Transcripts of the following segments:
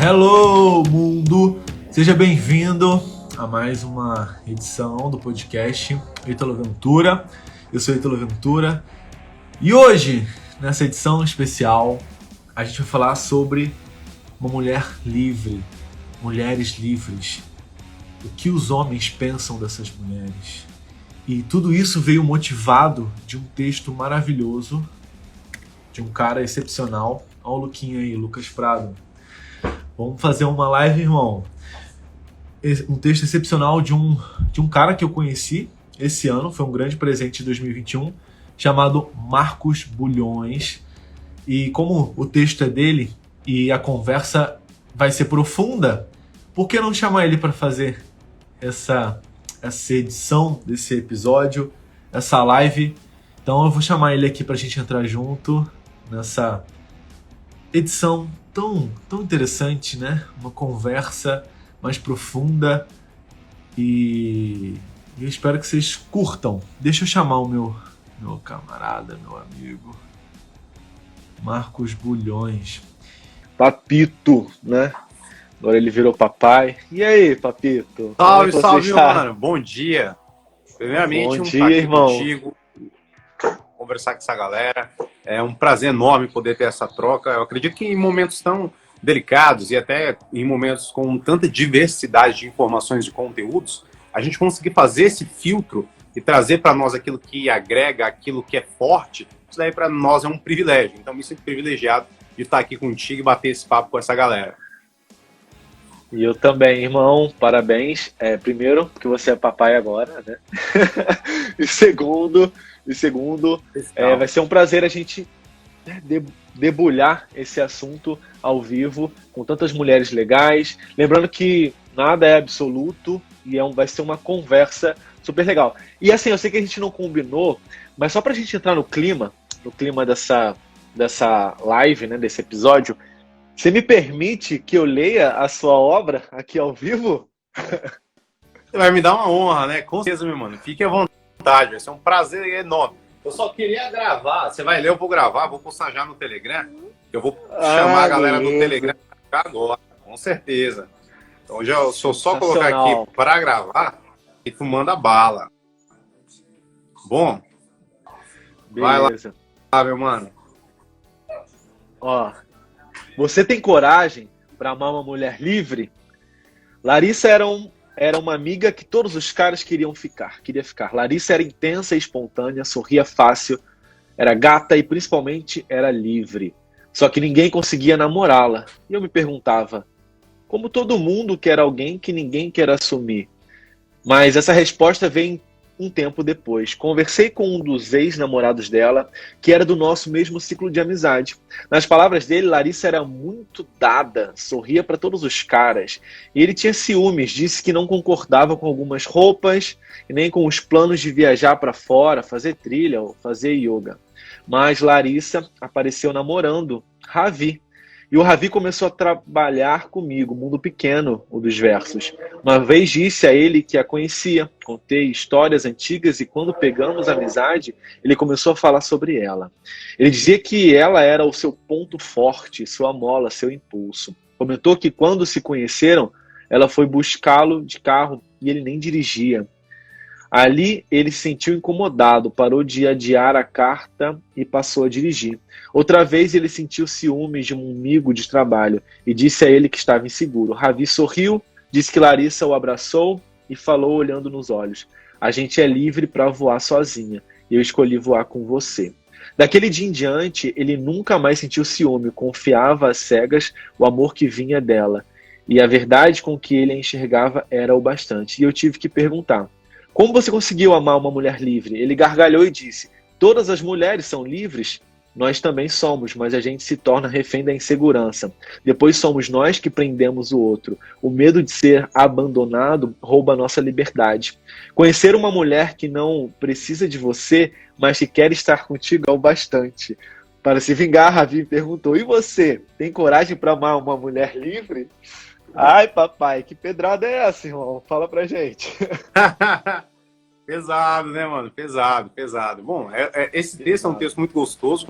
Hello, mundo! Seja bem-vindo a mais uma edição do podcast Ítalo Ventura. Eu sou Ítalo Ventura e hoje, nessa edição especial, a gente vai falar sobre uma mulher livre, mulheres livres, o que os homens pensam dessas mulheres. E tudo isso veio motivado de um texto maravilhoso de um cara excepcional. Olha o Luquinha aí, Lucas Prado. Vamos fazer uma live, irmão. Um texto excepcional de um cara que eu conheci esse ano, foi um grande presente de 2021, chamado Marcos Bulhões. E como o texto é dele e a conversa vai ser profunda, por que não chamar ele para fazer essa edição desse episódio, essa live? Então eu vou chamar ele aqui para a gente entrar junto nessa edição tão interessante, né? Uma conversa mais profunda e eu espero que vocês curtam. Deixa eu chamar o meu camarada, meu amigo, Marcos Bulhões. Papito, né? Agora ele virou papai. E aí, Papito? Salve, salve, mano. Bom dia. Primeiramente, bom dia, irmão. Contigo, conversar com essa galera. É um prazer enorme poder ter essa troca. Eu acredito que em momentos tão delicados e até em momentos com tanta diversidade de informações e conteúdos, a gente conseguir fazer esse filtro e trazer para nós aquilo que agrega, aquilo que é forte, isso daí para nós é um privilégio. Então, me sinto privilegiado de estar aqui contigo e bater esse papo com essa galera. E eu também, irmão. Parabéns. Primeiro, porque você é papai agora, né? E segundo, vai ser um prazer a gente debulhar esse assunto ao vivo com tantas mulheres legais. Lembrando que nada é absoluto e vai ser uma conversa super legal. E assim, eu sei que a gente não combinou, mas só pra gente entrar no clima dessa live, né, desse episódio, você me permite que eu leia a sua obra aqui ao vivo? Você vai me dar uma honra, né? Com certeza, meu mano. Fique à vontade, vai ser um prazer enorme. Eu só queria gravar. Você vai ler, eu vou gravar, vou postar já no Telegram. Eu vou chamar a galera do Telegram agora, com certeza. Então, se eu só colocar aqui para gravar, e tu manda bala. Bom, beleza. Vai lá, meu mano. Ó, você tem coragem para amar uma mulher livre? Larissa era uma amiga que todos os caras queria ficar. Larissa era intensa e espontânea, sorria fácil, era gata e principalmente era livre. Só que ninguém conseguia namorá-la. E eu me perguntava, como todo mundo quer alguém que ninguém quer assumir? Mas essa resposta vem um tempo depois. Conversei com um dos ex-namorados dela, que era do nosso mesmo ciclo de amizade. Nas palavras dele, Larissa era muito dada, sorria para todos os caras. E ele tinha ciúmes, disse que não concordava com algumas roupas e nem com os planos de viajar para fora, fazer trilha ou fazer yoga. Mas Larissa apareceu namorando Ravi. E o Ravi começou a trabalhar comigo, Mundo Pequeno, o dos versos. Uma vez disse a ele que a conhecia, contei histórias antigas e quando pegamos amizade, ele começou a falar sobre ela. Ele dizia que ela era o seu ponto forte, sua mola, seu impulso. Comentou que quando se conheceram, ela foi buscá-lo de carro e ele nem dirigia. Ali ele se sentiu incomodado, parou de adiar a carta e passou a dirigir. Outra vez ele sentiu ciúmes de um amigo de trabalho e disse a ele que estava inseguro. Ravi sorriu, disse que Larissa o abraçou e falou olhando nos olhos. A gente é livre para voar sozinha e eu escolhi voar com você. Daquele dia em diante, ele nunca mais sentiu ciúme, confiava às cegas o amor que vinha dela. E a verdade com que ele a enxergava era o bastante. E eu tive que perguntar, como você conseguiu amar uma mulher livre? Ele gargalhou e disse, todas as mulheres são livres? Nós também somos, mas a gente se torna refém da insegurança. Depois somos nós que prendemos o outro. O medo de ser abandonado rouba a nossa liberdade. Conhecer uma mulher que não precisa de você, mas que quer estar contigo é o bastante. Para se vingar, Ravi perguntou, e você? Tem coragem para amar uma mulher livre? Ai, papai, que pedrada é essa, irmão? Fala pra gente. Pesado, né, mano? Pesado. Bom, esse texto é um texto muito gostoso.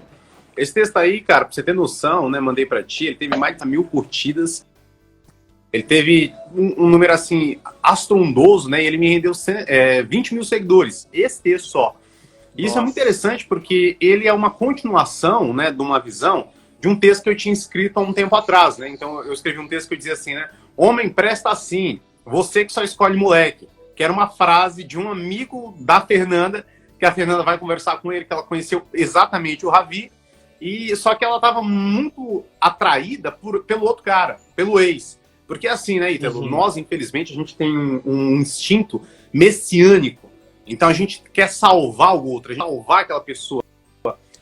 Esse texto aí, cara, pra você ter noção, né, mandei pra ti, ele teve mais de 1.000 curtidas Ele teve um número assim astrondoso, né? E ele me rendeu 20 mil seguidores. Esse texto só. E isso é muito interessante porque ele é uma continuação, né, de uma visão de um texto que eu tinha escrito há um tempo atrás, né? Então eu escrevi um texto que eu dizia assim, né? Homem, presta assim, você que só escolhe moleque. Que era uma frase de um amigo da Fernanda, que a Fernanda vai conversar com ele, que ela conheceu exatamente o Ravi, e só que ela estava muito atraída pelo outro cara, pelo ex. Porque assim, né, Ítalo? Nós, infelizmente, a gente tem um instinto messiânico. Então a gente quer salvar o outro, a gente quer salvar aquela pessoa.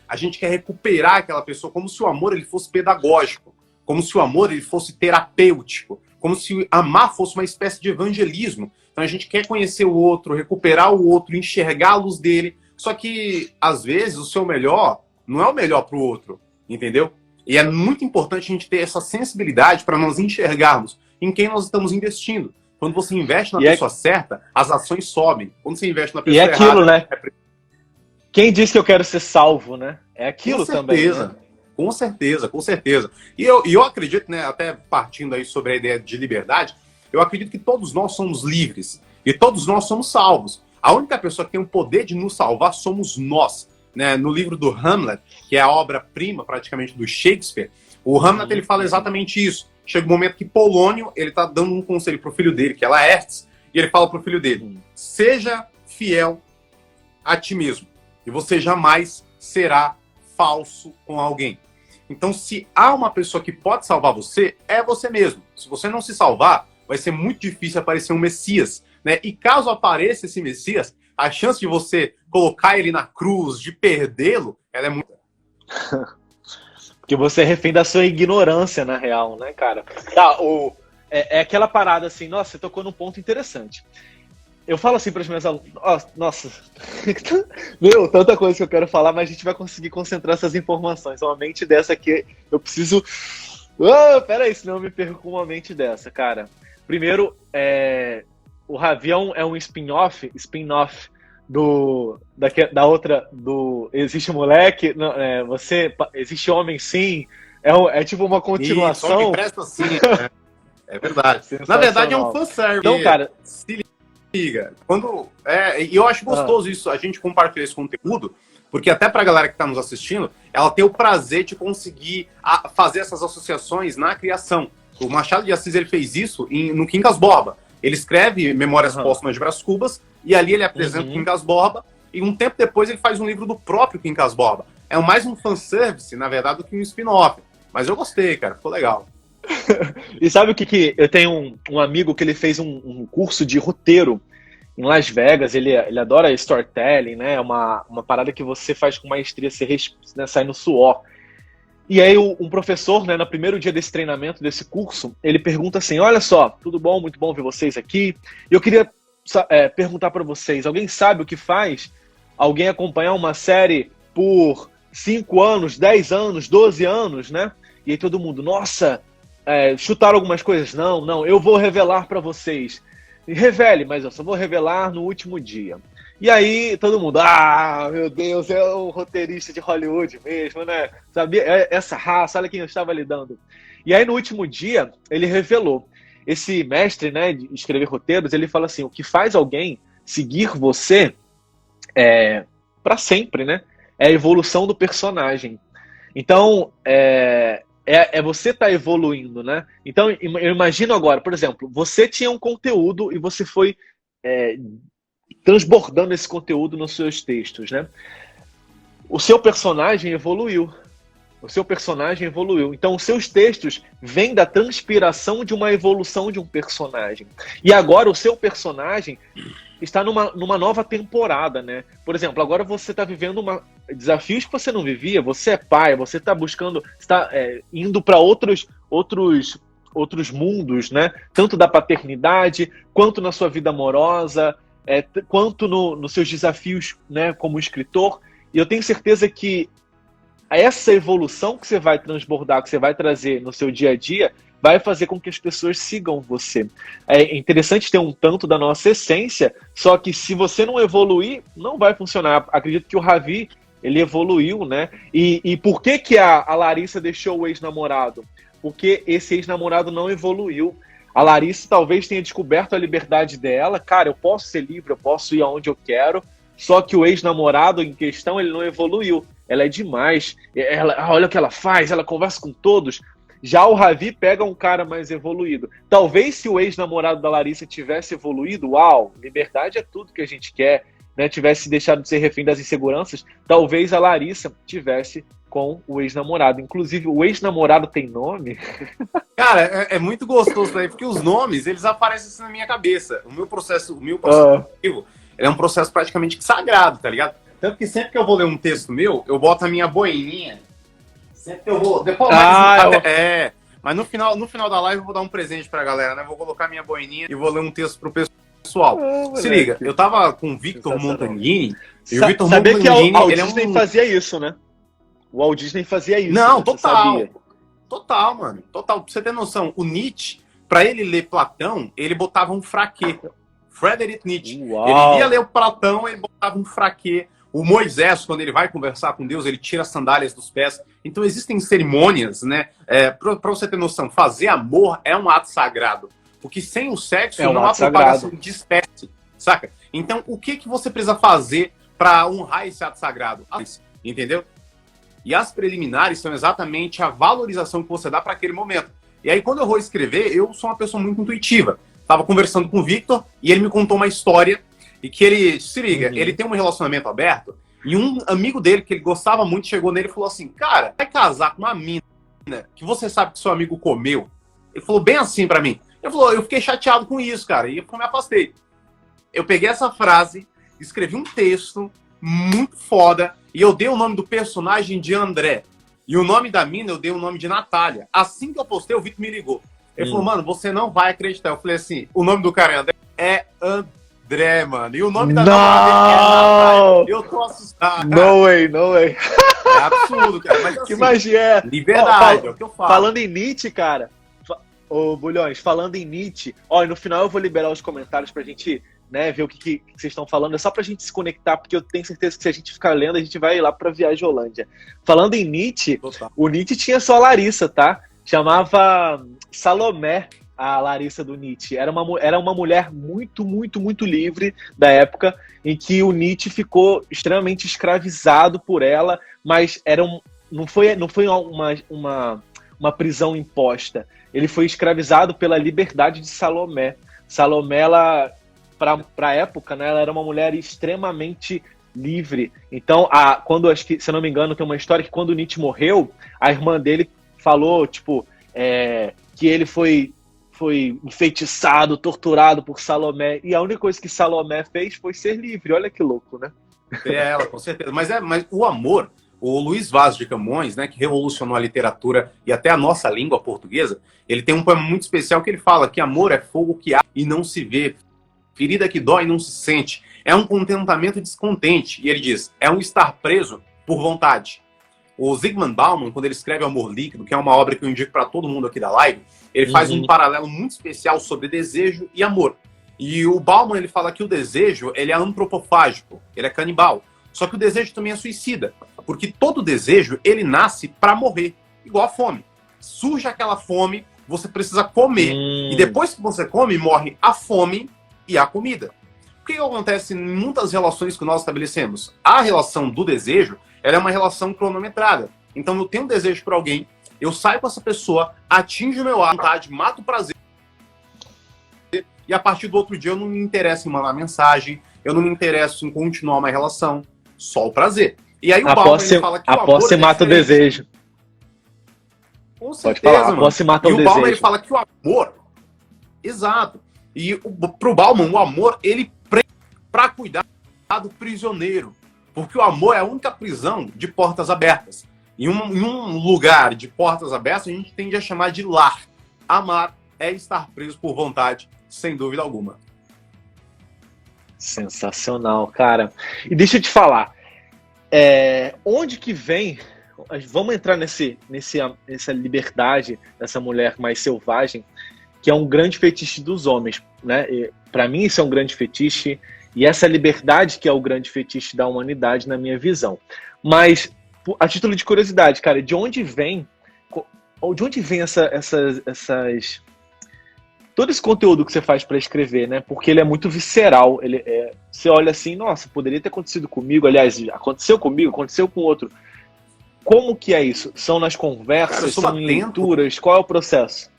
A gente quer recuperar aquela pessoa como se o amor ele fosse pedagógico, como se o amor ele fosse terapêutico, como se amar fosse uma espécie de evangelismo. Então a gente quer conhecer o outro, recuperar o outro, enxergar a luz dele. Só que, às vezes, o seu melhor não é o melhor para o outro, entendeu? E é muito importante a gente ter essa sensibilidade para nós enxergarmos em quem nós estamos investindo. Quando você investe na pessoa certa, as ações sobem. Quando você investe na pessoa errada... E é aquilo, errada, né? Quem diz que eu quero ser salvo, né? É aquilo também. Né? Com certeza, com certeza. E eu acredito, né, até partindo aí sobre a ideia de liberdade, eu acredito que todos nós somos livres e todos nós somos salvos. A única pessoa que tem o poder de nos salvar somos nós. Né? No livro do Hamlet, que é a obra-prima praticamente do Shakespeare, o Hamlet ele fala exatamente isso. Chega um momento que Polônio ele está dando um conselho para o filho dele, que é Laertes, e ele fala para o filho dele, seja fiel a ti mesmo, e você jamais será falso com alguém. Então, se há uma pessoa que pode salvar você, é você mesmo. Se você não se salvar, vai ser muito difícil aparecer um Messias. Né? E caso apareça esse Messias, a chance de você colocar ele na cruz, de perdê-lo, ela é muito... Porque você é refém da sua ignorância, na real, né, cara? Tá, é aquela parada assim, nossa, você tocou num ponto interessante. Eu falo assim para os meus alunos, nossa, meu, tanta coisa que eu quero falar, mas a gente vai conseguir concentrar essas informações. Uma mente dessa aqui, eu preciso... peraí, senão eu me perco com uma mente dessa, cara. Primeiro, o Ravi é um spin-off da outra, do Existe Moleque, não, Existe Homem Sim, é tipo uma continuação. Isso, presta sim, né? É verdade. Na verdade é um fanservice. Então, cara... Se liga. E eu acho gostoso isso, a gente compartilhar esse conteúdo, porque até pra galera que tá nos assistindo, ela tem o prazer de conseguir fazer essas associações na criação. O Machado de Assis ele fez isso no Quincas Borba. Ele escreve Memórias Póstumas de Brás Cubas, e ali ele apresenta o Quincas Borba, e um tempo depois ele faz um livro do próprio Quincas Borba. É mais um fanservice, na verdade, do que um spin-off. Mas eu gostei, cara, ficou legal. E sabe o que eu tenho um amigo que ele fez um curso de roteiro em Las Vegas, ele adora storytelling, né? Uma parada que você faz com maestria, você né, sai no suor. E aí um professor, né, no primeiro dia desse treinamento, desse curso, ele pergunta assim, olha só, tudo bom, muito bom ver vocês aqui. E eu queria perguntar para vocês, alguém sabe o que faz alguém acompanhar uma série por 5 anos, 10 anos, 12 anos, né? E aí todo mundo, nossa, chutaram algumas coisas? Não, eu vou revelar para vocês. Revele, mas eu só vou revelar no último dia. E aí todo mundo, meu Deus, é o roteirista de Hollywood mesmo, né? Sabia? Essa raça, olha quem eu estava lidando. E aí no último dia, ele revelou. Esse mestre, né, de escrever roteiros, ele fala assim, o que faz alguém seguir você para sempre, né? É a evolução do personagem. Então, você tá evoluindo, né? Então, eu imagino agora, por exemplo, você tinha um conteúdo e você foi transbordando esse conteúdo nos seus textos, né? O seu personagem evoluiu. Então, os seus textos vêm da transpiração de uma evolução de um personagem. E agora o seu personagem está numa nova temporada, né? Por exemplo, agora você está vivendo desafios que você não vivia. Você é pai, você está buscando, está indo para outros mundos, né? Tanto da paternidade, quanto na sua vida amorosa, quanto nos seus desafios, né, como escritor. E eu tenho certeza que essa evolução que você vai transbordar, que você vai trazer no seu dia a dia, vai fazer com que as pessoas sigam você. É interessante ter um tanto da nossa essência, só que se você não evoluir, não vai funcionar. Acredito que o Ravi, ele evoluiu, né? E por que a Larissa deixou o ex-namorado? Porque esse ex-namorado não evoluiu. A Larissa talvez tenha descoberto a liberdade dela. Cara, eu posso ser livre, eu posso ir aonde eu quero. Só que o ex-namorado em questão, ele não evoluiu. Ela é demais. Olha o que ela faz, ela conversa com todos. Já o Ravi pega um cara mais evoluído. Talvez se o ex-namorado da Larissa tivesse evoluído, uau, liberdade é tudo que a gente quer, né? Tivesse deixado de ser refém das inseguranças, talvez a Larissa tivesse com o ex-namorado. Inclusive, o ex-namorado tem nome? Cara, é muito gostoso daí, porque os nomes, eles aparecem assim na minha cabeça. O meu processo criativo, ele é um processo praticamente sagrado, tá ligado? Tanto que sempre que eu vou ler um texto meu, eu boto a minha boininha. Sempre que eu vou... Depois, mas no final da live eu vou dar um presente pra galera, né? Vou colocar minha boininha e vou ler um texto pro pessoal. Se liga, eu tava com o Victor Montanghini, e o Victor Saber Montanghini... que o Walt Disney fazia isso, né? O Walt Disney fazia isso. Não, né? total. Total, mano. Total. Pra você ter noção, o Nietzsche, pra ele ler Platão, ele botava um fraquê. Friedrich Nietzsche. Uau. Ele ia ler o Platão, ele botava um fraquê. O Moisés, quando ele vai conversar com Deus, ele tira as sandálias dos pés. Então existem cerimônias, né? Pra você ter noção, fazer amor é um ato sagrado. Porque sem o sexo não há propagação de espécie, saca? Então o que você precisa fazer pra honrar esse ato sagrado? Entendeu? E as preliminares são exatamente a valorização que você dá para aquele momento. E aí, quando eu vou escrever, eu sou uma pessoa muito intuitiva. Tava conversando com o Victor e ele me contou uma história e que ele, se liga, ele tem um relacionamento aberto e um amigo dele, que ele gostava muito, chegou nele e falou assim, cara, vai casar com uma mina que você sabe que seu amigo comeu? Ele falou bem assim para mim. Ele falou, eu fiquei chateado com isso, cara, e eu me afastei. Eu peguei essa frase, escrevi um texto muito foda, e eu dei o nome do personagem de André. E o nome da mina eu dei o nome de Natália. Assim que eu postei, o Vitor me ligou. Ele falou, mano, você não vai acreditar. Eu falei assim, o nome do cara é André? É André, mano. E o nome da namorada dele é Natália. Eu tô assustado. No way. É absurdo, cara. Mas, assim, que magia é? Liberdade, é o que eu falo. Falando em Nietzsche, cara. Ô, Bulhões, falando em Nietzsche. Ó, e no final eu vou liberar os comentários pra gente... né, ver o que vocês estão falando, é só pra gente se conectar, porque eu tenho certeza que se a gente ficar lendo, a gente vai lá pra Viagem Holândia. Falando em Nietzsche, o Nietzsche tinha só a Larissa, tá? Chamava Salomé, a Larissa do Nietzsche. Era uma mulher muito, muito, muito livre da época, em que o Nietzsche ficou extremamente escravizado por ela, mas não foi uma prisão imposta. Ele foi escravizado pela liberdade de Salomé. Salomé, ela... para a época, né, ela era uma mulher extremamente livre. Então, acho que, se eu não me engano, tem uma história que quando o Nietzsche morreu, a irmã dele falou, tipo, que ele foi enfeitiçado, torturado por Salomé, e a única coisa que Salomé fez foi ser livre. Olha que louco, né? Ela, com certeza. Mas o amor, o Luiz Vaz de Camões, né, que revolucionou a literatura e até a nossa língua portuguesa, ele tem um poema muito especial que ele fala que amor é fogo que há e não se vê, ferida que dói e não se sente. É um contentamento descontente. E ele diz, é um estar preso por vontade. O Zygmunt Bauman, quando ele escreve Amor Líquido, que é uma obra que eu indico para todo mundo aqui da live, ele faz um paralelo muito especial sobre desejo e amor. E o Bauman, ele fala que o desejo, ele é antropofágico, ele é canibal. Só que o desejo também é suicida, porque todo desejo, ele nasce para morrer, igual a fome. Surge aquela fome, você precisa comer. E depois que você come, morre a fome e a comida. O que acontece em muitas relações que nós estabelecemos? A relação do desejo, ela é uma relação cronometrada. Então eu tenho um desejo por alguém, eu saio com essa pessoa, atinjo o meu vontade, mato o prazer, e a partir do outro dia eu não me interesso em mandar mensagem, eu não me interesso em continuar uma relação, só o prazer. E aí o Bauman fala que o amor após você mata o desejo. Com certeza, pode falar, após você mata o desejo. E o Bauman, ele fala que o amor... Exato. E pro Bauman, o amor, ele prende para cuidar do prisioneiro. Porque o amor é a única prisão de portas abertas. Em um lugar de portas abertas, a gente tende a chamar de lar. Amar é estar preso por vontade, sem dúvida alguma. Sensacional, cara. E deixa eu te falar, onde que vem... Vamos entrar nessa liberdade dessa mulher mais selvagem, que é um grande fetiche dos homens, né? Para mim isso é um grande fetiche, e essa liberdade que é o grande fetiche da humanidade na minha visão. Mas, a título de curiosidade, cara, de onde vem essas todo esse conteúdo que você faz para escrever, né? Porque ele é muito visceral. Você olha assim, nossa, poderia ter acontecido comigo. Aliás, aconteceu comigo, aconteceu com outro. Como que é isso? São nas conversas, são em leituras? Qual é o processo?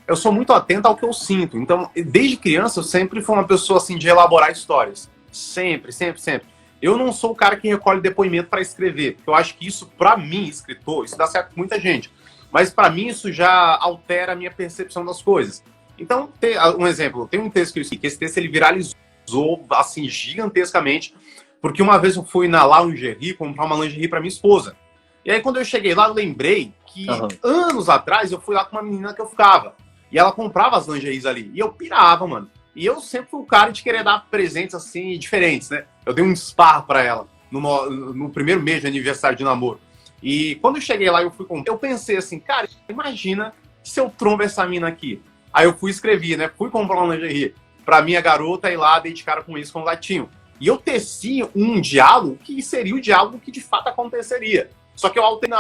Eu sou muito atento ao que eu sinto. Então, desde criança, eu sempre fui uma pessoa assim de elaborar histórias. Sempre, sempre, sempre. Eu não sou o cara que recolhe depoimento para escrever. Porque eu acho que isso, para mim, escritor, isso dá certo com muita gente. Mas para mim, isso já altera a minha percepção das coisas. Então, um exemplo. Tem um texto que eu escrevi, que esse texto ele viralizou assim, gigantescamente. Porque uma vez eu fui na lingerie comprar uma lingerie para minha esposa. E aí, quando eu cheguei lá, eu lembrei que anos atrás eu fui lá com uma menina que eu ficava. E ela comprava as lingeries ali. E eu pirava, mano. E eu sempre fui o cara de querer dar presentes assim, diferentes, né? Eu dei um spa pra ela no primeiro mês de aniversário de namoro. E quando eu cheguei lá, eu pensei assim, cara, imagina se eu trombo essa mina aqui. Aí eu fui escrever, né? Fui comprar uma lingerie pra minha garota ir lá, dei de cara com isso, com o gatinho. E eu teci um diálogo que seria o diálogo que de fato aconteceria. Só que eu alterei.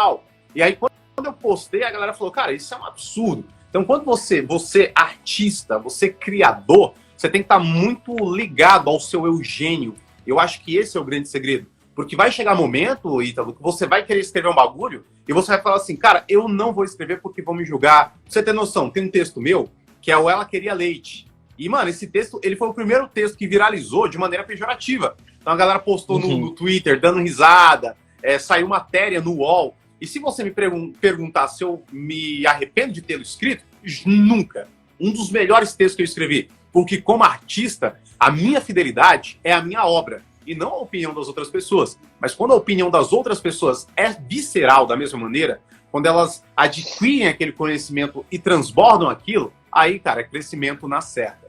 E aí, quando eu postei, a galera falou, cara, isso é um absurdo. Então, quando você artista, você criador, você tem que estar muito ligado ao seu Eugênio. Eu acho que esse é o grande segredo. Porque vai chegar momento, Ítalo, que você vai querer escrever um bagulho e você vai falar assim, cara, eu não vou escrever porque vão me julgar. Pra você ter noção, tem um texto meu que é o Ela Queria Leite. E, mano, esse texto, ele foi o primeiro texto que viralizou de maneira pejorativa. Então a galera postou no Twitter, dando risada, saiu matéria no UOL. E se você me perguntar se eu me arrependo de tê-lo escrito, nunca. Um dos melhores textos que eu escrevi. Porque como artista, a minha fidelidade é a minha obra. E não a opinião das outras pessoas. Mas quando a opinião das outras pessoas é visceral da mesma maneira, quando elas adquirem aquele conhecimento e transbordam aquilo, aí, cara, é crescimento na certa.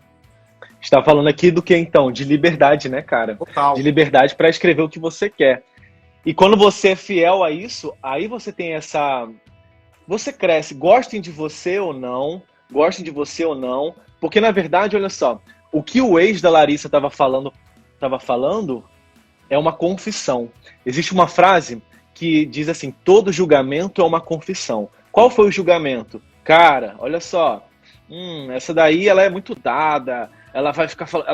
A gente tá falando aqui do que, então? De liberdade, né, cara? Total. De liberdade para escrever o que você quer. E quando você é fiel a isso, aí você tem essa... Você cresce, gostem de você ou não, porque, na verdade, olha só, o que o ex da Larissa estava falando é uma confissão. Existe uma frase que diz assim, todo julgamento é uma confissão. Qual foi o julgamento? Cara, olha só, essa daí ela é muito dada, ela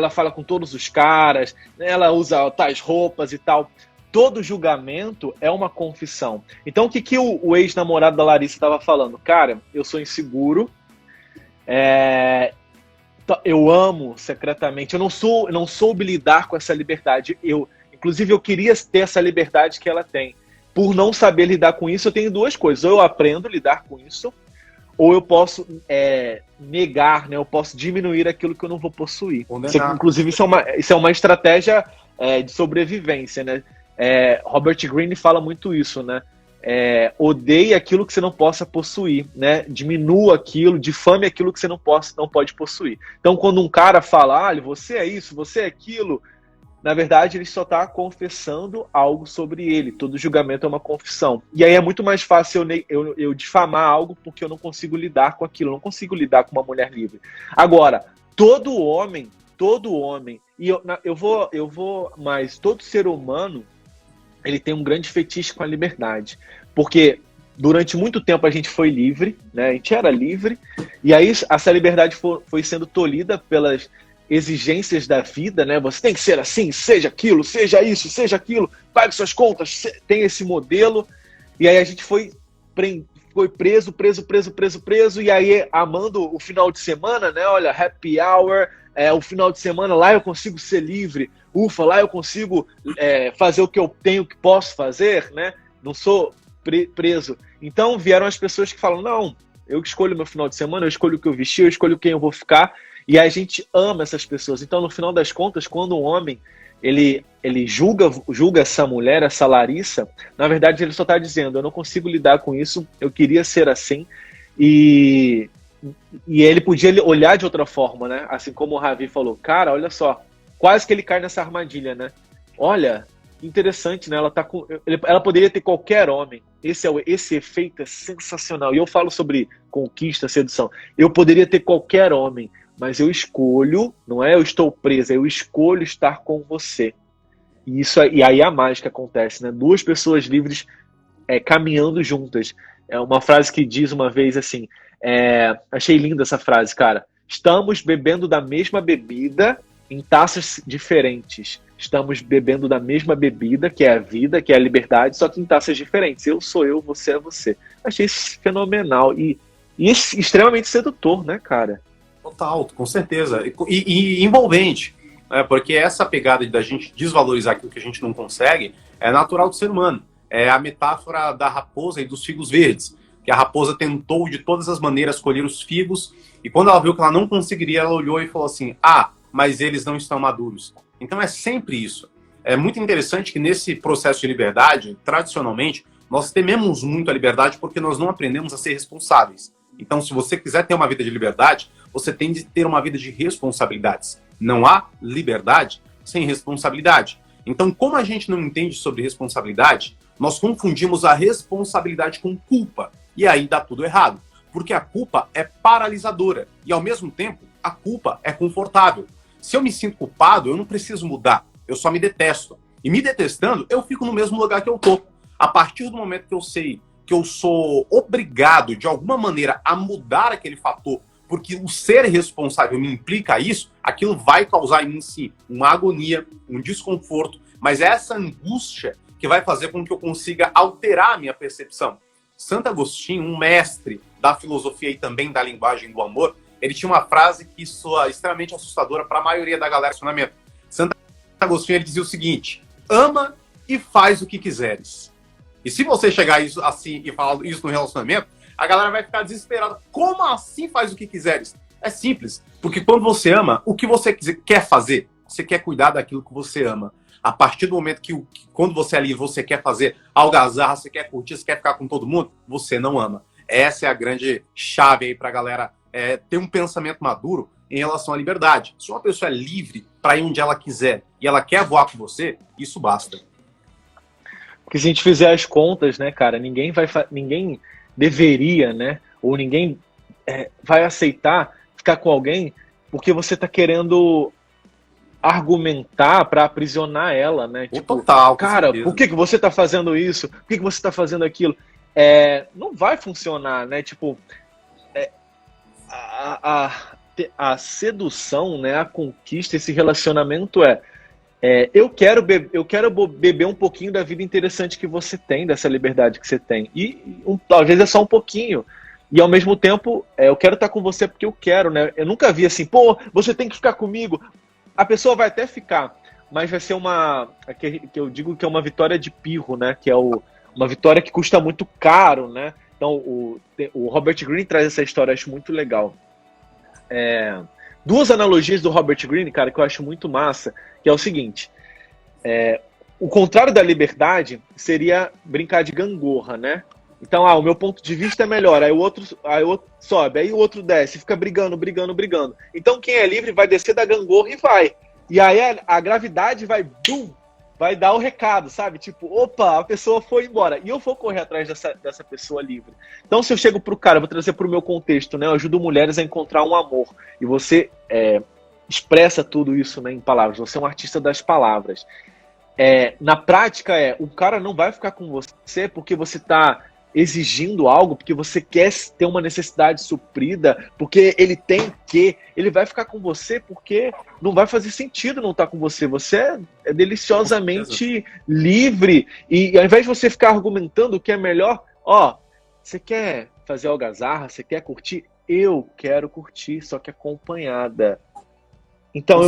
fala com todos os caras, ela usa tais roupas e tal. Todo julgamento é uma confissão. Então, o que o ex-namorado da Larissa estava falando? Cara, eu sou inseguro, eu amo secretamente, eu não soube lidar com essa liberdade. Inclusive, eu queria ter essa liberdade que ela tem. Por não saber lidar com isso, eu tenho duas coisas. Ou eu aprendo a lidar com isso, ou eu posso negar, né? Eu posso diminuir aquilo que eu não vou possuir. Inclusive, isso é uma estratégia de sobrevivência, né? Robert Greene fala muito isso, né? Odeie aquilo que você não possa possuir, né? Diminua aquilo, difame aquilo que você não pode possuir. Então, quando um cara fala, você é isso, você é aquilo, na verdade, ele só está confessando algo sobre ele. Todo julgamento é uma confissão. E aí é muito mais fácil eu difamar algo porque eu não consigo lidar com aquilo, eu não consigo lidar com uma mulher livre. Agora, todo homem, e mas todo ser humano, ele tem um grande fetiche com a liberdade. Porque durante muito tempo a gente foi livre, né? A gente era livre, e aí essa liberdade foi sendo tolhida pelas exigências da vida, né? Você tem que ser assim, seja aquilo, seja isso, seja aquilo, pague suas contas, tem esse modelo. E aí a gente foi preso, e aí amando o final de semana, né? Olha, happy hour, o final de semana lá eu consigo ser livre, ufa, lá eu consigo fazer o que eu tenho, que posso fazer, né? Não sou preso. Então vieram as pessoas que falam, não, eu escolho meu final de semana, eu escolho o que eu vestir, eu escolho quem eu vou ficar. E a gente ama essas pessoas. Então, no final das contas, quando um homem ele julga essa mulher, essa Larissa, na verdade ele só está dizendo, eu não consigo lidar com isso, eu queria ser assim. E ele podia olhar de outra forma, né? Assim como o Ravi falou, cara, olha só, quase que ele cai nessa armadilha, né? Olha, interessante, né? Ela poderia ter qualquer homem. Esse efeito é sensacional. E eu falo sobre conquista, sedução. Eu poderia ter qualquer homem, mas eu escolho, não é eu estou presa, eu escolho estar com você. E aí a mágica acontece, né? Duas pessoas livres caminhando juntas. É uma frase que diz uma vez assim, achei linda essa frase, cara. Estamos bebendo da mesma bebida em taças diferentes. Estamos bebendo da mesma bebida, que é a vida, que é a liberdade, só que em taças diferentes. Eu sou eu, você é você. Achei isso fenomenal e extremamente sedutor, né, cara? Total, com certeza. E envolvente, né? Porque essa pegada da gente desvalorizar aquilo que a gente não consegue é natural do ser humano. É a metáfora da raposa e dos figos verdes. Que a raposa tentou de todas as maneiras colher os figos e quando ela viu que ela não conseguiria, ela olhou e falou assim, mas eles não estão maduros. Então é sempre isso. É muito interessante que nesse processo de liberdade, tradicionalmente, nós tememos muito a liberdade porque nós não aprendemos a ser responsáveis. Então, se você quiser ter uma vida de liberdade, você tem de ter uma vida de responsabilidades. Não há liberdade sem responsabilidade. Então, como a gente não entende sobre responsabilidade, nós confundimos a responsabilidade com culpa. E aí dá tudo errado. Porque a culpa é paralisadora. E, ao mesmo tempo, a culpa é confortável. Se eu me sinto culpado, eu não preciso mudar. Eu só me detesto. E me detestando, eu fico no mesmo lugar que eu tô. A partir do momento que eu sei que eu sou obrigado, de alguma maneira, a mudar aquele fator, porque o ser responsável me implica isso, aquilo vai causar em si uma agonia, um desconforto, mas é essa angústia que vai fazer com que eu consiga alterar a minha percepção. Santo Agostinho, um mestre da filosofia e também da linguagem do amor, ele tinha uma frase que soa extremamente assustadora para a maioria da galera do relacionamento. Santo Agostinho ele dizia o seguinte: ama e faz o que quiseres. E se você chegar isso assim e falar isso no relacionamento, a galera vai ficar desesperada. Como assim faz o que quiseres? É simples, porque quando você ama, o que você quer fazer? Você quer cuidar daquilo que você ama. A partir do momento que quando você é livre, você quer fazer algazarra, você quer curtir, você quer ficar com todo mundo, você não ama. Essa é a grande chave aí pra galera ter um pensamento maduro em relação à liberdade. Se uma pessoa é livre para ir onde ela quiser e ela quer voar com você, isso basta. Porque se a gente fizer as contas, né, cara, ninguém deveria, né, ou ninguém vai aceitar ficar com alguém porque você tá querendo argumentar para aprisionar ela, né? Tipo, total, cara, por que você tá fazendo isso? Por que você tá fazendo aquilo? Não vai funcionar, né? Tipo, a sedução, né, a conquista, esse relacionamento eu quero beber um pouquinho da vida interessante que você tem, dessa liberdade que você tem. E às vezes é só um pouquinho. E ao mesmo tempo, eu quero estar com você porque eu quero, né? Eu nunca vi assim, você tem que ficar comigo. A pessoa vai até ficar, mas vai ser que eu digo que é uma vitória de pirro, né? Que é uma vitória que custa muito caro, né? Então, o Robert Greene traz essa história, eu acho muito legal. Duas analogias do Robert Greene, cara, que eu acho muito massa, que é o seguinte: o contrário da liberdade seria brincar de gangorra, né? Então, o meu ponto de vista é melhor, aí o outro sobe, aí o outro desce, fica brigando. Então, quem é livre vai descer da gangorra e vai. E aí a gravidade vai dar o recado, sabe? Tipo, opa, a pessoa foi embora. E eu vou correr atrás dessa pessoa livre. Então, se eu chego pro cara, vou trazer pro meu contexto, né? Eu ajudo mulheres a encontrar um amor. E você expressa tudo isso, né, em palavras. Você é um artista das palavras. Na prática, o cara não vai ficar com você porque você tá exigindo algo, porque você quer ter uma necessidade suprida, porque ele vai ficar com você porque não vai fazer sentido não estar com você. Você é deliciosamente livre, e ao invés de você ficar argumentando o que é melhor, você quer fazer algazarra, você quer curtir? Eu quero curtir, só que acompanhada. Então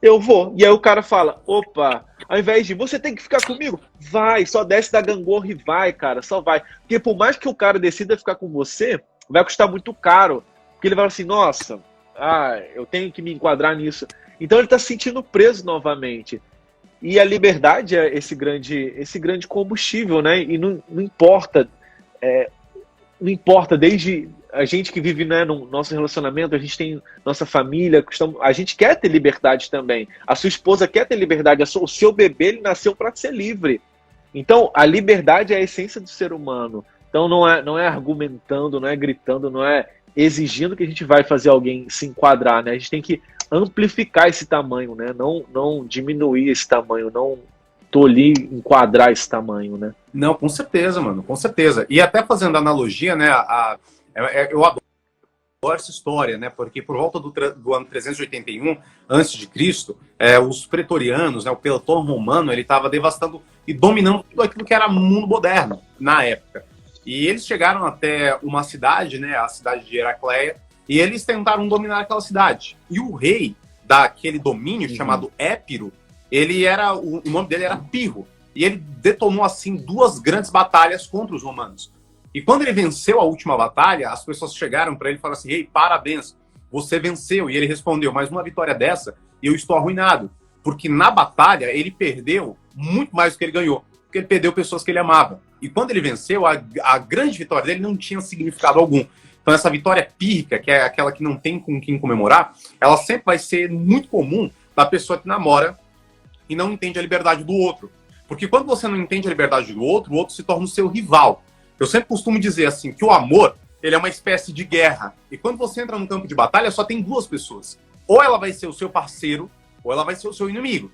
eu vou. E aí o cara fala, opa, ao invés de você tem que ficar comigo, vai, só desce da gangorra e vai, cara, só vai. Porque por mais que o cara decida ficar com você, vai custar muito caro. Porque ele vai assim, nossa, eu tenho que me enquadrar nisso. Então ele tá se sentindo preso novamente. E a liberdade é esse grande combustível, né? E não importa, desde a gente que vive, né, no nosso relacionamento, a gente tem nossa família, a gente quer ter liberdade também. A sua esposa quer ter liberdade, o seu bebê ele nasceu para ser livre. Então, a liberdade é a essência do ser humano. Então, não é argumentando, não é gritando, não é exigindo que a gente vai fazer alguém se enquadrar, né? A gente tem que amplificar esse tamanho, né? Não diminuir esse tamanho, não tolir, enquadrar esse tamanho, né? Não, com certeza, mano, com certeza. E até fazendo analogia, né, eu adoro essa história, né, porque por volta do ano 381 antes de Cristo, os pretorianos, né, o pelotão romano, ele estava devastando e dominando tudo aquilo que era mundo moderno na época. E eles chegaram até uma cidade, né, a cidade de Heracleia, e eles tentaram dominar aquela cidade. E o rei daquele domínio, chamado Épiro, o nome dele era Pirro. E ele detonou, assim, 2 grandes batalhas contra os romanos. E quando ele venceu a última batalha, as pessoas chegaram para ele e falaram assim: "Ei, parabéns, você venceu." E ele respondeu: "Mas uma vitória dessa, eu estou arruinado." Porque na batalha, ele perdeu muito mais do que ele ganhou. Porque ele perdeu pessoas que ele amava. E quando ele venceu, a grande vitória dele não tinha significado algum. Então essa vitória pírrica, que é aquela que não tem com quem comemorar, ela sempre vai ser muito comum da pessoa que namora e não entende a liberdade do outro. Porque quando você não entende a liberdade do outro, o outro se torna o seu rival. Eu sempre costumo dizer assim, que o amor, ele é uma espécie de guerra. E quando você entra num campo de batalha, só tem 2 pessoas. Ou ela vai ser o seu parceiro, ou ela vai ser o seu inimigo.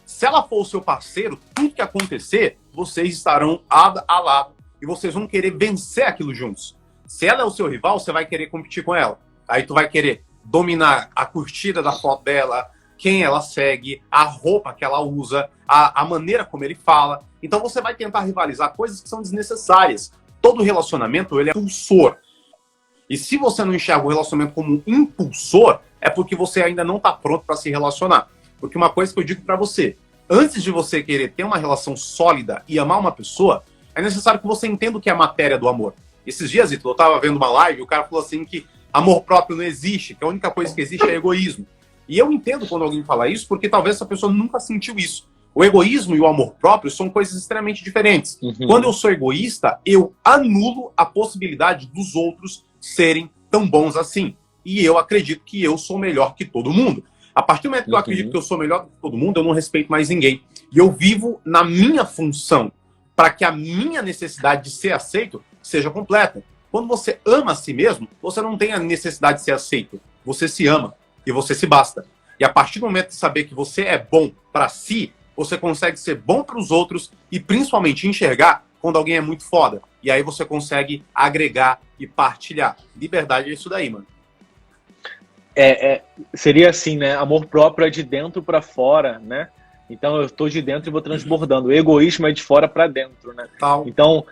Se ela for o seu parceiro, tudo que acontecer, vocês estarão lado a lado. E vocês vão querer vencer aquilo juntos. Se ela é o seu rival, você vai querer competir com ela. Aí tu vai querer dominar a curtida da foto dela, quem ela segue, a roupa que ela usa, a maneira como ele fala. Então você vai tentar rivalizar coisas que são desnecessárias. Todo relacionamento, ele é impulsor. E se você não enxerga o relacionamento como um impulsor, é porque você ainda não está pronto para se relacionar. Porque uma coisa que eu digo para você, antes de você querer ter uma relação sólida e amar uma pessoa, é necessário que você entenda o que é a matéria do amor. Esses dias, Ítalo, eu estava vendo uma live e o cara falou assim que amor próprio não existe, que a única coisa que existe é egoísmo. E eu entendo quando alguém fala isso, porque talvez essa pessoa nunca sentiu isso. O egoísmo e o amor próprio são coisas extremamente diferentes. Quando eu sou egoísta, eu anulo a possibilidade dos outros serem tão bons assim. E eu acredito que eu sou melhor que todo mundo. A partir do momento que eu acredito que eu sou melhor que todo mundo, eu não respeito mais ninguém. E eu vivo na minha função, para que a minha necessidade de ser aceito seja completa. Quando você ama a si mesmo, você não tem a necessidade de ser aceito. Você se ama e você se basta. E a partir do momento de saber que você é bom para si, você consegue ser bom para os outros e principalmente enxergar quando alguém é muito foda. E aí você consegue agregar e partilhar. Liberdade é isso daí, mano. Seria assim, né? Amor próprio é de dentro para fora, né? Então eu tô de dentro e vou transbordando. O egoísmo é de fora para dentro, né? Tal. Então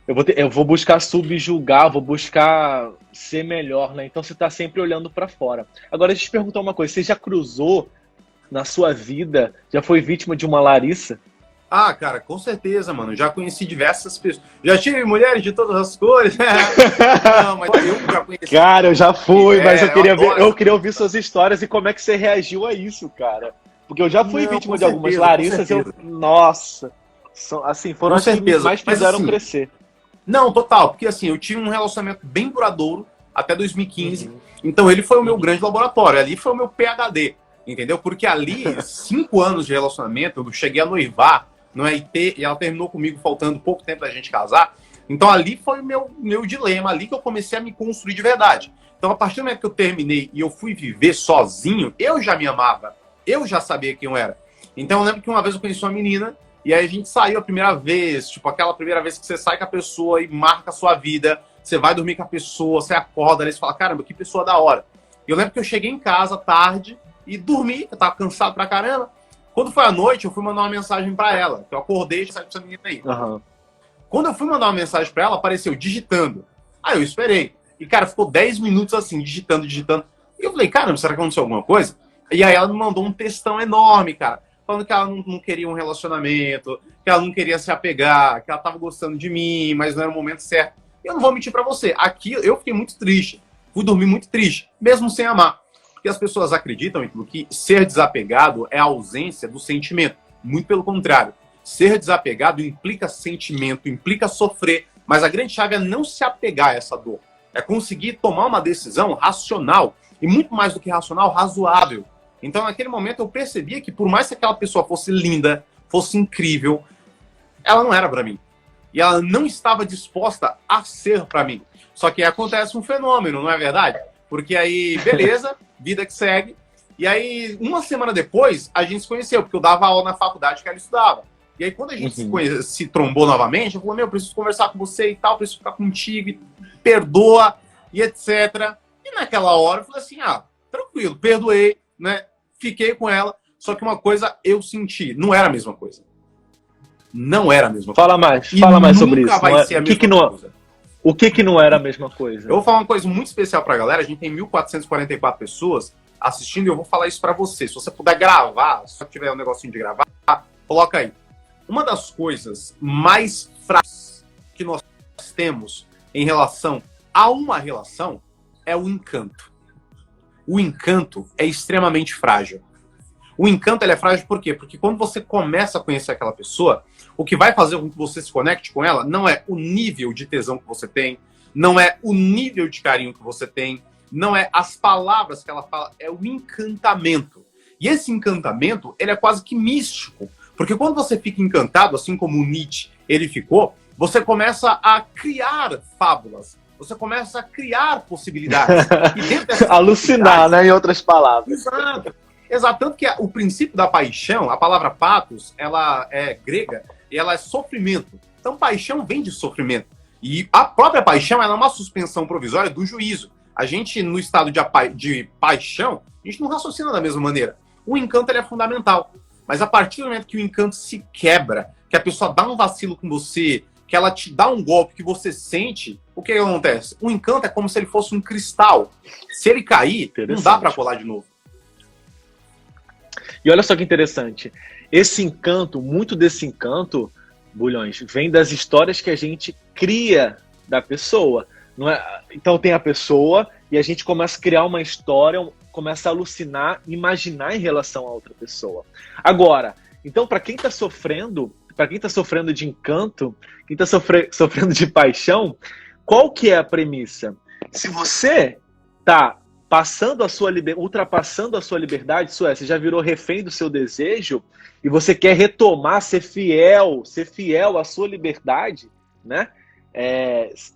eu vou buscar subjugar, vou buscar ser melhor, né? Então você tá sempre olhando para fora. Agora deixa eu te perguntar uma coisa. Você já cruzou na sua vida, já foi vítima de uma Larissa? Ah, cara, com certeza, mano. Já conheci diversas pessoas. Já tive mulheres de todas as cores. Não, mas eu já conheci. Cara, eu já fui, mas eu queria ouvir suas histórias e como é que você reagiu a isso, cara. Porque eu já fui vítima de algumas Larissas. Nossa, assim, foram as que mais fizeram crescer. Não, total, porque assim, eu tive um relacionamento bem duradouro até 2015. Então ele foi o meu grande laboratório. Ali foi o meu PhD. Entendeu? Porque ali, 5 anos de relacionamento, eu cheguei a noivar no EIT e ela terminou comigo faltando pouco tempo da gente casar. Então ali foi o meu dilema, ali que eu comecei a me construir de verdade. Então a partir do momento que eu terminei e eu fui viver sozinho, eu já me amava. Eu já sabia quem eu era. Então eu lembro que uma vez eu conheci uma menina e aí a gente saiu a primeira vez, tipo aquela primeira vez que você sai com a pessoa e marca a sua vida, você vai dormir com a pessoa, você acorda e você fala, caramba, que pessoa da hora. E eu lembro que eu cheguei em casa tarde e dormi, eu tava cansado pra caramba. Quando foi à noite, eu fui mandar uma mensagem pra ela. Eu acordei e já saí com essa menina aí. Quando eu fui mandar uma mensagem pra ela, apareceu digitando. Aí eu esperei. E, cara, ficou 10 minutos assim, digitando. E eu falei, caramba, será que aconteceu alguma coisa? E aí ela me mandou um textão enorme, cara. Falando que ela não queria um relacionamento, que ela não queria se apegar, que ela tava gostando de mim, mas não era o momento certo. E eu não vou mentir pra você. Aqui eu fiquei muito triste. Fui dormir muito triste, mesmo sem amar. Porque as pessoas acreditam que ser desapegado é a ausência do sentimento. Muito pelo contrário. Ser desapegado implica sentimento, implica sofrer. Mas a grande chave é não se apegar a essa dor. É conseguir tomar uma decisão racional. E muito mais do que racional, razoável. Então, naquele momento, eu percebia que por mais que aquela pessoa fosse linda, fosse incrível, ela não era para mim. E ela não estava disposta a ser para mim. Só que acontece um fenômeno, não é verdade? Porque aí, beleza, vida que segue. E aí, uma semana depois, a gente se conheceu, porque eu dava aula na faculdade que ela estudava. E aí, quando a gente Uhum. se trombou novamente, eu falei, meu, eu preciso conversar com você e tal, preciso ficar contigo, e perdoa, e etc. E naquela hora, eu falei assim, tranquilo, perdoei, né? Fiquei com ela, só que uma coisa eu senti, não era a mesma coisa. Não era a mesma coisa. E Fala mais sobre nunca isso. vai ser a mesma coisa. O que que não era a mesma coisa? Eu vou falar uma coisa muito especial pra galera, a gente tem 1.444 pessoas assistindo e eu vou falar isso pra você. Se você puder gravar, se tiver um negocinho de gravar, coloca aí. Uma das coisas mais fracas que nós temos em relação a uma relação é o encanto. O encanto é extremamente frágil. O encanto ele é frágil por quê? Porque quando você começa a conhecer aquela pessoa, o que vai fazer com que você se conecte com ela não é o nível de tesão que você tem, não é o nível de carinho que você tem, não é as palavras que ela fala, é o encantamento. E esse encantamento, ele é quase que místico. Porque quando você fica encantado, assim como o Nietzsche ele ficou, você começa a criar fábulas, você começa a criar possibilidades. E dentro dessas Alucinar, né? Em outras palavras. Exato. Exato. Tanto que o princípio da paixão, a palavra pathos, ela é grega e ela é sofrimento. Então, paixão vem de sofrimento. E a própria paixão ela é uma suspensão provisória do juízo. A gente, no estado de paixão, a gente não raciocina da mesma maneira. O encanto ele é fundamental. Mas a partir do momento que o encanto se quebra, que a pessoa dá um vacilo com você, que ela te dá um golpe que você sente, o que acontece? O encanto é como se ele fosse um cristal. Se ele cair, não dá para colar de novo. E olha só que interessante. Esse encanto, muito desse encanto, Bulhões, vem das histórias que a gente cria da pessoa. Não é? Então tem a pessoa e a gente começa a criar uma história, começa a alucinar, imaginar em relação a outra pessoa. Agora, então para quem está sofrendo de encanto, quem está sofrendo de paixão, qual que é a premissa? Se você está ultrapassando a sua liberdade, isso é, você já virou refém do seu desejo e você quer retomar, ser fiel à sua liberdade, né?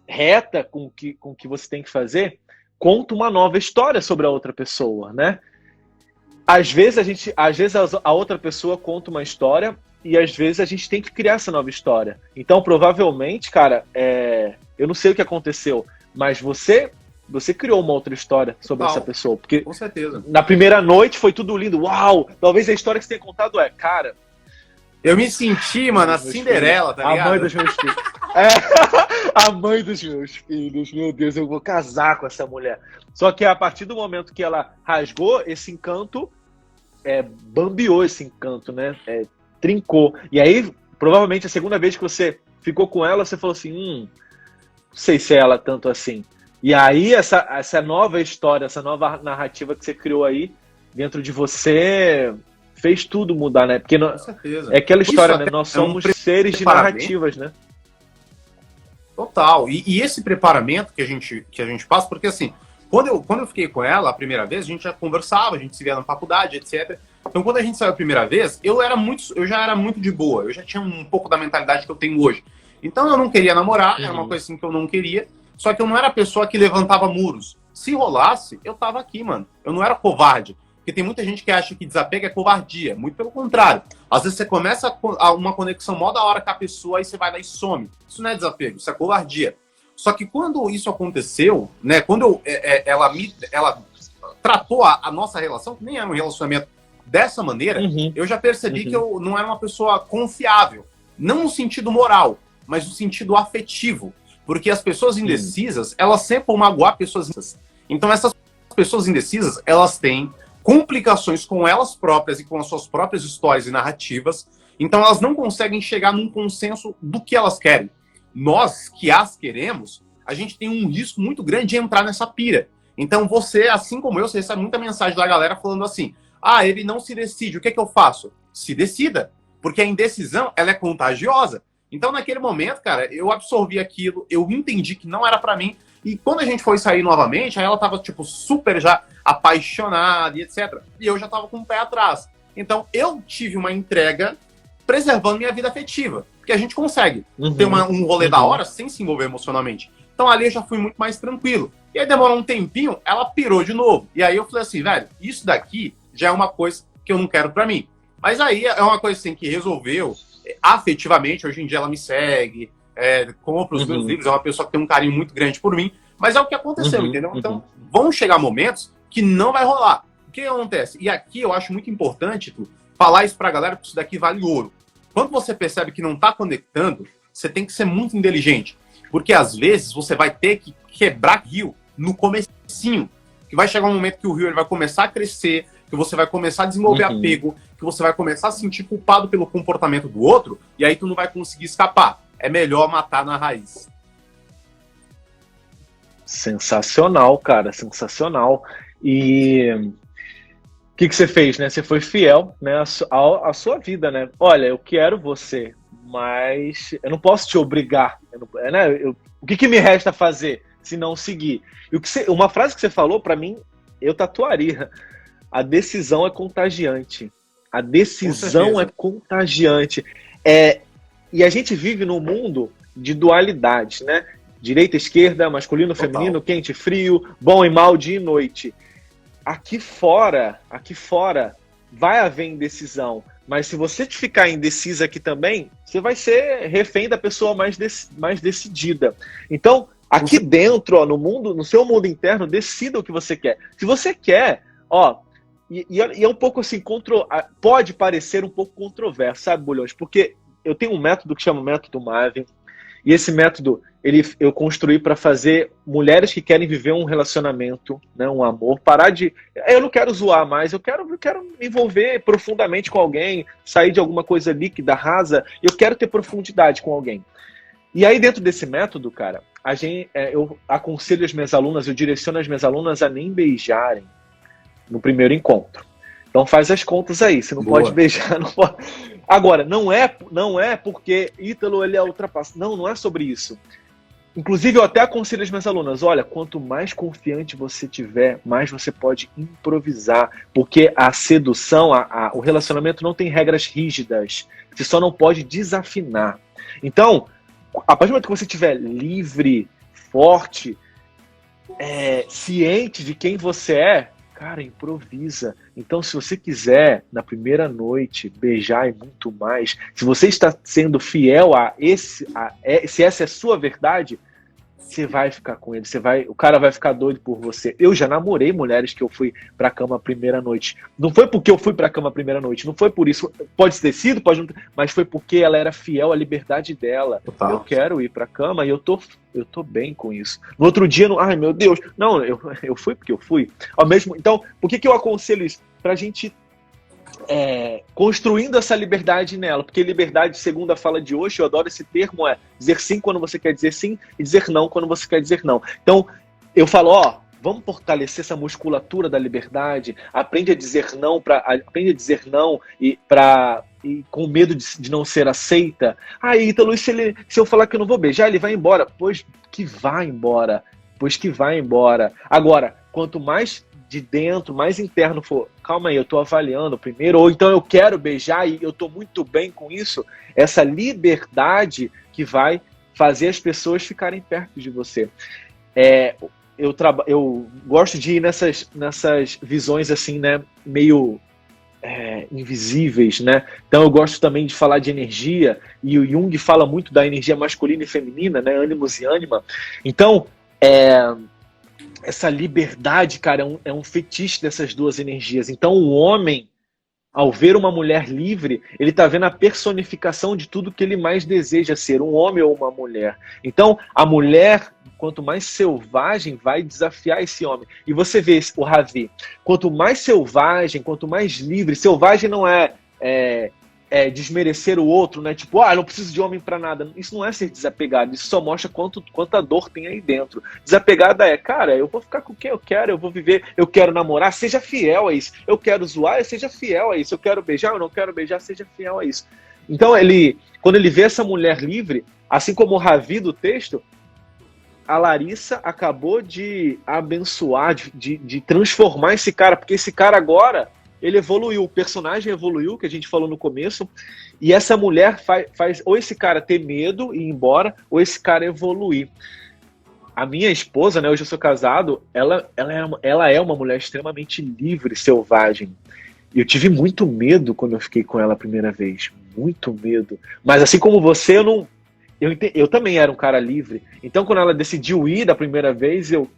Reta com o que você tem que fazer, conta uma nova história sobre a outra pessoa, né? Às vezes a outra pessoa conta uma história e às vezes a gente tem que criar essa nova história. Então, provavelmente, cara, eu não sei o que aconteceu, mas você criou uma outra história sobre essa pessoa. Porque com certeza. Na primeira noite foi tudo lindo. Uau! Talvez a história que você tenha contado cara... Eu me senti, mano, a Cinderela, tá ligado? A mãe dos meus filhos. A mãe dos meus filhos. Meu Deus, eu vou casar com essa mulher. Só que a partir do momento que ela rasgou esse encanto, bambeou esse encanto, né? Trincou. E aí, provavelmente, a segunda vez que você ficou com ela, você falou assim, não sei se é ela tanto assim. E aí, essa nova história, essa nova narrativa que você criou aí, dentro de você, fez tudo mudar, né? Porque com certeza. É aquela história, né? Nós somos seres de narrativas, né? Total. E esse preparamento que a gente passa, porque assim, quando eu fiquei com ela a primeira vez, a gente já conversava, a gente se via na faculdade, etc. Então, quando a gente saiu a primeira vez, eu já era muito de boa, eu já tinha um pouco da mentalidade que eu tenho hoje. Então, eu não queria namorar, era uma coisa assim que eu não queria. Só que eu não era a pessoa que levantava muros. Se rolasse, eu tava aqui, mano. Eu não era covarde. Porque tem muita gente que acha que desapego é covardia. Muito pelo contrário. Às vezes você começa uma conexão mó da hora com a pessoa, aí você vai lá e some. Isso não é desapego, isso é covardia. Só que quando isso aconteceu, né? Quando ela tratou a nossa relação, que nem era um relacionamento dessa maneira, eu já percebi que eu não era uma pessoa confiável. Não no sentido moral, mas no sentido afetivo. Porque as pessoas indecisas, elas sempre vão magoar pessoas indecisas. Então, essas pessoas indecisas, elas têm complicações com elas próprias e com as suas próprias histórias e narrativas. Então, elas não conseguem chegar num consenso do que elas querem. Nós, que as queremos, a gente tem um risco muito grande de entrar nessa pira. Então, você, assim como eu, você recebe muita mensagem da galera falando assim, ele não se decide, o que é que eu faço? Se decida. Porque a indecisão, ela é contagiosa. Então, naquele momento, cara, eu absorvi aquilo, eu entendi que não era pra mim, e quando a gente foi sair novamente, aí ela tava, tipo, super já apaixonada e etc. E eu já tava com o pé atrás. Então, eu tive uma entrega preservando minha vida afetiva, porque a gente consegue ter um rolê da hora sem se envolver emocionalmente. Então, ali eu já fui muito mais tranquilo. E aí, demorou um tempinho, ela pirou de novo. E aí eu falei assim, velho, isso daqui já é uma coisa que eu não quero pra mim. Mas aí é uma coisa assim que resolveu afetivamente, hoje em dia ela me segue, compra os meus livros, é uma pessoa que tem um carinho muito grande por mim, mas é o que aconteceu, entendeu? Então, vão chegar momentos que não vai rolar. O que acontece? E aqui eu acho muito importante, tu, falar isso pra galera, porque isso daqui vale ouro. Quando você percebe que não tá conectando, você tem que ser muito inteligente, porque às vezes você vai ter que quebrar rio no comecinho, que vai chegar um momento que o rio ele vai começar a crescer, que você vai começar a desenvolver apego, que você vai começar a se sentir culpado pelo comportamento do outro, e aí tu não vai conseguir escapar. É melhor matar na raiz. Sensacional, cara, sensacional. E o que você fez, né? Você foi fiel, né, à sua vida, né? Olha, eu quero você, mas eu não posso te obrigar. O que me resta fazer se não seguir? E uma frase que você falou, para mim, eu tatuaria. A decisão é contagiante. A decisão é contagiante. E a gente vive num mundo de dualidades, né? Direita, esquerda, masculino, feminino, quente, frio, bom e mal, dia e noite. Aqui fora vai haver indecisão. Mas se você ficar indecisa aqui também, você vai ser refém da pessoa mais decidida. Então, aqui dentro, ó, no seu mundo interno, decida o que você quer. Se você quer, ó, e é um pouco assim, pode parecer um pouco controverso, sabe, Bulhões? Porque eu tenho um método que chama método Marvin, e esse método eu construí para fazer mulheres que querem viver um relacionamento, né, um amor, parar de... Eu não quero zoar mais, eu quero me envolver profundamente com alguém, sair de alguma coisa líquida, rasa, eu quero ter profundidade com alguém. E aí dentro desse método, cara, eu aconselho as minhas alunas, eu direciono as minhas alunas a nem beijarem no primeiro encontro. Então faz as contas aí, você não pode beijar, não pode... Agora, não é porque Ítalo ele é ultrapassado. Não é sobre isso. Inclusive, eu até aconselho as minhas alunas, olha, quanto mais confiante você tiver, mais você pode improvisar, porque a sedução, o relacionamento não tem regras rígidas, você só não pode desafinar. Então, a partir do momento que você estiver livre, forte, ciente de quem você é, cara, improvisa. Então, se você quiser, na primeira noite, beijar e muito mais, se você está sendo fiel se essa é a sua verdade, você vai ficar com ele, o cara vai ficar doido por você. Eu já namorei mulheres que eu fui pra cama a primeira noite. Não foi porque eu fui pra cama a primeira noite, não foi por isso. Pode ter sido, pode não, mas foi porque ela era fiel à liberdade dela. Total. Eu quero ir pra cama e eu tô bem com isso. No outro dia, ai meu Deus, não, eu fui porque eu fui. Então, por que eu aconselho isso? Pra gente construindo essa liberdade nela, porque liberdade, segundo a fala de hoje, eu adoro esse termo, dizer sim quando você quer dizer sim e dizer não quando você quer dizer não. Então, eu falo, vamos fortalecer essa musculatura da liberdade, aprende a dizer não e com medo de não ser aceita. Ítalo, se eu falar que eu não vou beijar, ele vai embora. Pois que vai embora. Agora, quanto mais de dentro, mais interno for, calma aí, eu tô avaliando primeiro, ou então eu quero beijar e eu tô muito bem com isso, essa liberdade que vai fazer as pessoas ficarem perto de você. Eu gosto de ir nessas visões assim, né, meio invisíveis, né? Então eu gosto também de falar de energia, e o Jung fala muito da energia masculina e feminina, né, ânimos e ânima. Então, essa liberdade, cara, é um fetiche dessas duas energias. Então o homem, ao ver uma mulher livre, ele está vendo a personificação de tudo que ele mais deseja ser, um homem ou uma mulher. Então a mulher, quanto mais selvagem, vai desafiar esse homem. E você vê o Ravi, quanto mais selvagem, quanto mais livre, selvagem não é desmerecer o outro, né? Tipo, eu não preciso de homem pra nada. Isso não é ser desapegado, isso só mostra quanta dor tem aí dentro. Desapegada cara, eu vou ficar com quem eu quero, eu vou viver, eu quero namorar, seja fiel a isso. Eu quero zoar, seja fiel a isso. Eu quero beijar, eu não quero beijar, seja fiel a isso. Então, quando ele vê essa mulher livre, assim como o Ravi do texto, a Larissa acabou de abençoar, de transformar esse cara, porque esse cara agora, ele evoluiu, o personagem evoluiu, que a gente falou no começo, e essa mulher faz ou esse cara ter medo e ir embora, ou esse cara evoluir. A minha esposa, né, hoje eu sou casado, ela é uma mulher extremamente livre, selvagem. eu tive muito medo quando eu fiquei com ela a primeira vez. Muito medo. Mas assim como você, eu também era um cara livre. Então, quando ela decidiu ir da primeira vez, eu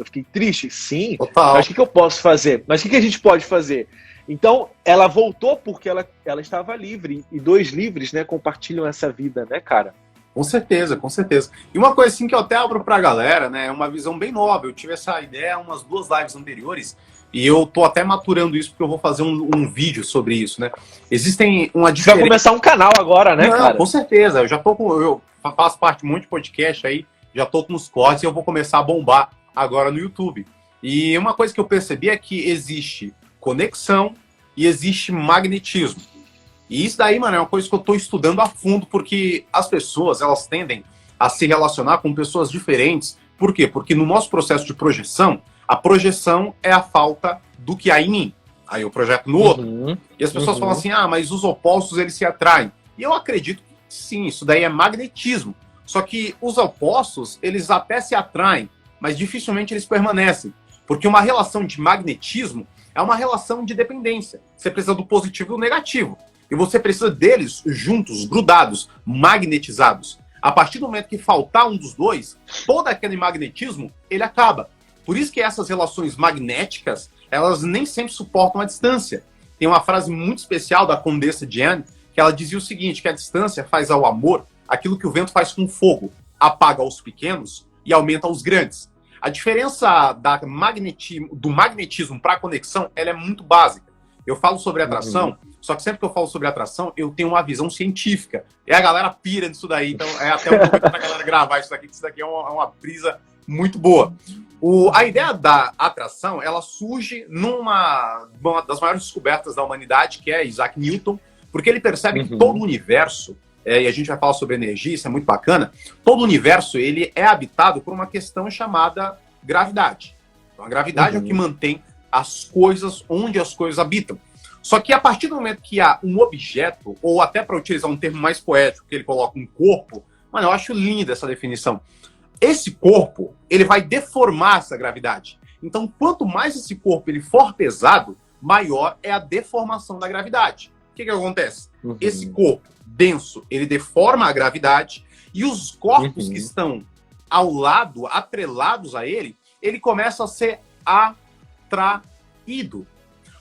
fiquei triste. Sim, Total. mas o que eu posso fazer? Mas o que a gente pode fazer? Então, ela voltou porque ela estava livre. E dois livres, né, compartilham essa vida, né, cara? Com certeza, com certeza. E uma coisa assim que eu até abro pra galera, né, é uma visão bem nova. Eu tive essa ideia umas 2 lives anteriores e eu tô até maturando isso porque eu vou fazer um vídeo sobre isso, né? Existem uma Você vai diferença... começar um canal agora, né, Não, cara? com certeza. Eu faço parte de um monte de podcast aí, já tô com os cortes e eu vou começar a bombar agora no YouTube. E uma coisa que eu percebi é que existe conexão e existe magnetismo. E isso daí, mano, é uma coisa que eu tô estudando a fundo, porque as pessoas, elas tendem a se relacionar com pessoas diferentes. Por quê? Porque no nosso processo de projeção, a projeção é a falta do que há em mim. Aí eu projeto no outro. E as pessoas falam assim, mas os opostos, eles se atraem. E eu acredito que sim, isso daí é magnetismo. Só que os opostos, eles até se atraem, mas dificilmente eles permanecem. Porque uma relação de magnetismo é uma relação de dependência. Você precisa do positivo e do negativo. E você precisa deles juntos, grudados, magnetizados. A partir do momento que faltar um dos dois, todo aquele magnetismo, ele acaba. Por isso que essas relações magnéticas, elas nem sempre suportam a distância. Tem uma frase muito especial da Condessa Diane, que ela dizia o seguinte, que a distância faz ao amor aquilo que o vento faz com o fogo. Apaga os pequenos e aumenta os grandes. A diferença do magnetismo para a conexão, ela é muito básica. Eu falo sobre atração, só que sempre que eu falo sobre atração, eu tenho uma visão científica. E a galera pira nisso daí, então é até um momento pra galera gravar isso daqui, que isso daqui é uma brisa muito boa. A ideia da atração, ela surge numa das maiores descobertas da humanidade, que é Isaac Newton, porque ele percebe que todo o universo, e a gente vai falar sobre energia, isso é muito bacana, todo o universo ele é habitado por uma questão chamada gravidade. Então, a gravidade é o que mantém as coisas onde as coisas habitam. Só que a partir do momento que há um objeto, ou até para utilizar um termo mais poético, que ele coloca um corpo, mano, eu acho linda essa definição. Esse corpo, ele vai deformar essa gravidade. Então, quanto mais esse corpo ele for pesado, maior é a deformação da gravidade. O que acontece? Esse corpo denso, ele deforma a gravidade e os corpos que estão ao lado, atrelados a ele, ele começa a ser atraído.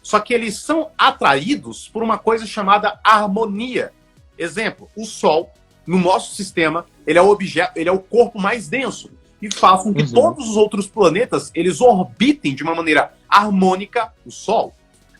Só que eles são atraídos por uma coisa chamada harmonia. Exemplo, o Sol, no nosso sistema, ele é o objeto, ele é o corpo mais denso e faz com que todos os outros planetas eles orbitem de uma maneira harmônica o Sol.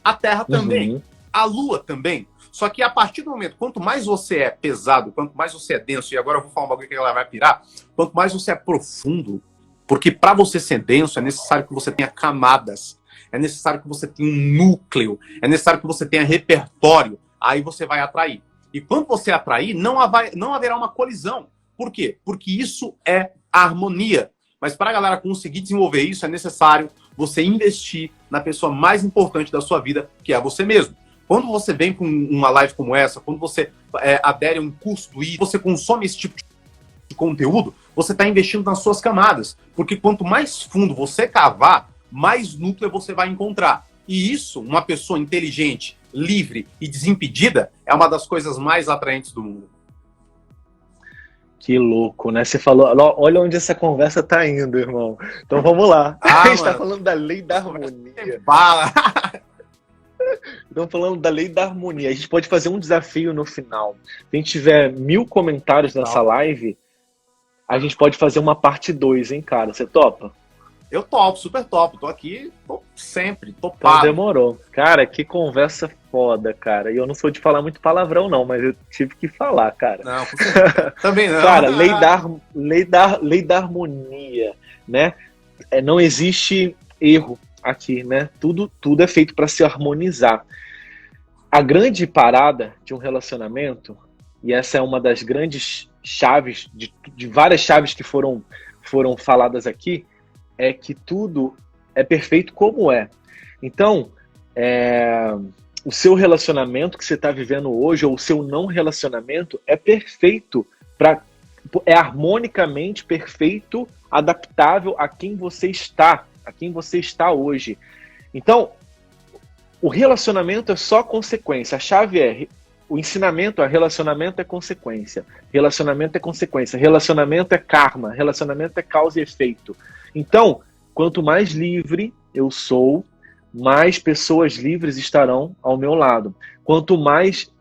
A Terra também, a Lua também. Só que a partir do momento, quanto mais você é pesado, quanto mais você é denso, e agora eu vou falar um bagulho que ela vai pirar, quanto mais você é profundo, porque para você ser denso é necessário que você tenha camadas, é necessário que você tenha um núcleo, é necessário que você tenha repertório, aí você vai atrair. E quando você atrair, não haverá uma colisão. Por quê? Porque isso é harmonia. Mas para a galera conseguir desenvolver isso, é necessário você investir na pessoa mais importante da sua vida, que é você mesmo. Quando você vem com uma live como essa, quando você adere a um curso do I, você consome esse tipo de conteúdo, você está investindo nas suas camadas. Porque quanto mais fundo você cavar, mais núcleo você vai encontrar. E isso, uma pessoa inteligente, livre e desimpedida, é uma das coisas mais atraentes do mundo. Que louco, né? Você falou, olha onde essa conversa tá indo, irmão. Então vamos lá. A gente tá falando da lei da harmonia. Bala! Estamos falando da lei da harmonia. A gente pode fazer um desafio no final. Se a gente tiver 1000 comentários nessa live, a gente pode fazer uma parte 2, hein, cara? Você topa? Eu topo, super topo. Tô aqui, tô sempre, topado. Então demorou. Cara, que conversa foda, cara. E eu não sou de falar muito palavrão, não, mas eu tive que falar, cara. Não, também não. Cara, lei da harmonia, né? Não existe erro aqui, né? Tudo é feito para se harmonizar. A grande parada de um relacionamento, e essa é uma das grandes chaves, de várias chaves que foram faladas aqui, é que tudo é perfeito como é. Então, o seu relacionamento que você está vivendo hoje, ou o seu não relacionamento, é perfeito, é harmonicamente perfeito, adaptável a quem você está hoje. Então, o relacionamento é só consequência. A chave é o ensinamento, relacionamento é consequência. Relacionamento é consequência. Relacionamento é karma. Relacionamento é causa e efeito. Então, quanto mais livre eu sou, mais pessoas livres estarão ao meu lado. Quanto mais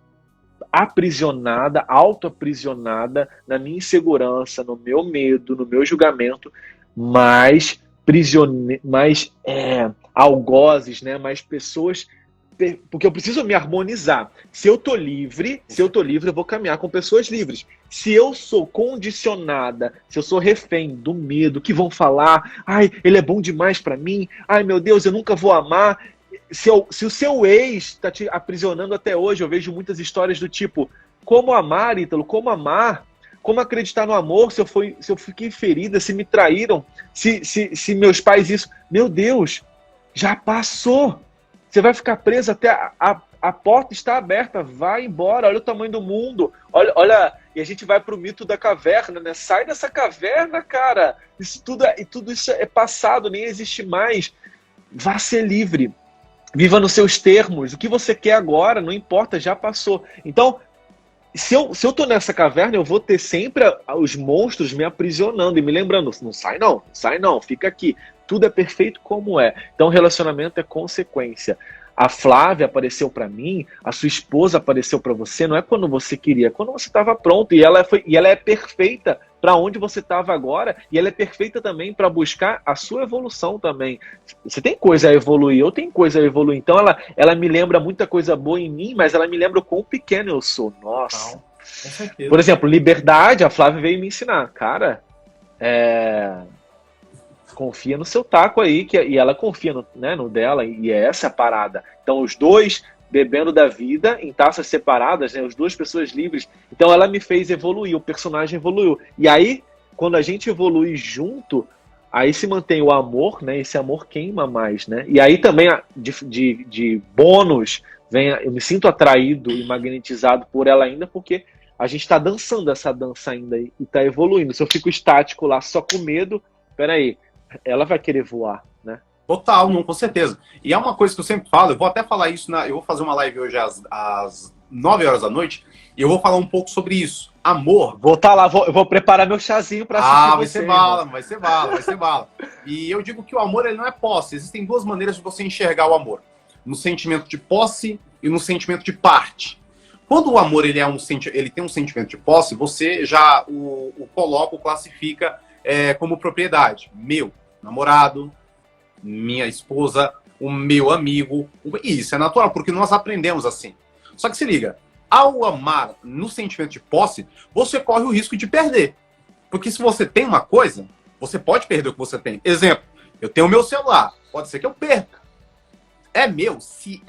aprisionada, auto-aprisionada na minha insegurança, no meu medo, no meu julgamento, mais algozes, né? Mais pessoas, porque eu preciso me harmonizar. Se eu tô livre, eu vou caminhar com pessoas livres. Se eu sou condicionada, se eu sou refém do medo, que vão falar, ai, ele é bom demais pra mim, ai meu Deus, eu nunca vou amar. Se o seu ex está te aprisionando até hoje, eu vejo muitas histórias do tipo, como amar, Ítalo, como amar? Como acreditar no amor se eu fiquei ferida, se me traíram, se meus pais isso... Meu Deus, já passou. Você vai ficar preso até a porta está aberta, vai embora, olha o tamanho do mundo, olha, e a gente vai pro mito da caverna, né? Sai dessa caverna, cara. Tudo isso é passado, nem existe mais. Vá ser livre. Viva nos seus termos. O que você quer agora, não importa, já passou. Então, se eu tô nessa caverna, eu vou ter sempre os monstros me aprisionando e me lembrando, não sai não, fica aqui. Tudo é perfeito como é. Então, relacionamento é consequência. A Flávia apareceu para mim, a sua esposa apareceu para você, não é quando você queria, é quando você estava pronto. E ela é perfeita para onde você estava agora, e ela é perfeita também para buscar a sua evolução também. Você tem coisa a evoluir, eu tenho coisa a evoluir. Então ela me lembra muita coisa boa em mim, mas ela me lembra o quão pequeno eu sou. Nossa. Não, por exemplo, liberdade, a Flávia veio me ensinar. Cara, confia no seu taco aí, e ela confia no dela, e é essa a parada. Então os dois bebendo da vida em taças separadas, né, as duas pessoas livres. Então ela me fez evoluir, o personagem evoluiu. E aí, quando a gente evolui junto, aí se mantém o amor, né? Esse amor queima mais, né? E aí também, de bônus, eu me sinto atraído e magnetizado por ela ainda, porque a gente está dançando essa dança ainda e está evoluindo. Se eu fico estático lá só com medo, peraí, ela vai querer voar, né? Total, não, com certeza. E é uma coisa que eu sempre falo, eu vou até falar isso, eu vou fazer uma live hoje às 9 horas da noite, e eu vou falar um pouco sobre isso. Amor. Vou estar lá, eu vou preparar meu chazinho para assistir vai ser bala, vai ser bala. E eu digo que o amor, ele não é posse. Existem duas maneiras de você enxergar o amor. No sentimento de posse e no sentimento de parte. Quando o amor ele tem um sentimento de posse, você já o coloca, o classifica como propriedade. Meu namorado, minha esposa, o meu amigo. E isso é natural, porque nós aprendemos assim. Só que se liga, ao amar no sentimento de posse, você corre o risco de perder. Porque se você tem uma coisa, você pode perder o que você tem. Exemplo, eu tenho o meu celular, pode ser que eu perca. É meu, se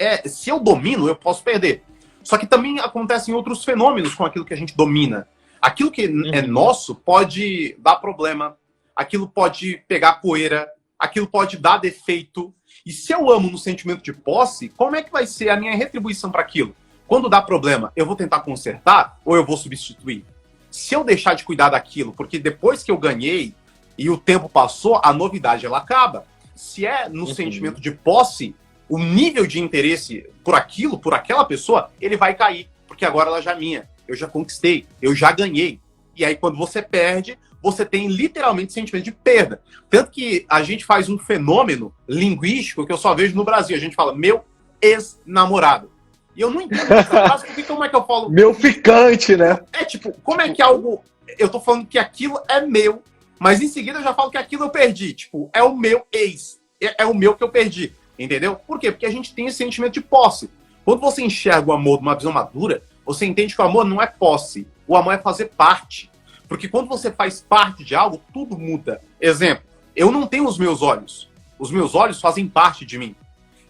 eu domino, eu posso perder. Só que também acontecem outros fenômenos com aquilo que a gente domina. Aquilo que é nosso pode dar problema, aquilo pode pegar poeira, aquilo pode dar defeito. E se eu amo no sentimento de posse, como é que vai ser a minha retribuição para aquilo? Quando dá problema, eu vou tentar consertar ou eu vou substituir? Se eu deixar de cuidar daquilo, porque depois que eu ganhei e o tempo passou, a novidade ela acaba. Se é no sentimento de posse, o nível de interesse por aquilo, por aquela pessoa, ele vai cair, porque agora ela já é minha. Eu já conquistei, eu já ganhei. E aí quando você perde, você tem literalmente sentimento de perda. Tanto que a gente faz um fenômeno linguístico que eu só vejo no Brasil. A gente fala, meu ex-namorado. E eu não entendo essa frase, porque como é que eu falo... Meu ficante, né? Tipo, como é que algo... Eu tô falando que aquilo é meu, mas em seguida eu já falo que aquilo eu perdi. Tipo, é o meu ex. É o meu que eu perdi. Entendeu? Por quê? Porque a gente tem esse sentimento de posse. Quando você enxerga o amor de uma visão madura, você entende que o amor não é posse. O amor é fazer parte. Porque quando você faz parte de algo, tudo muda. Exemplo, eu não tenho os meus olhos. Os meus olhos fazem parte de mim.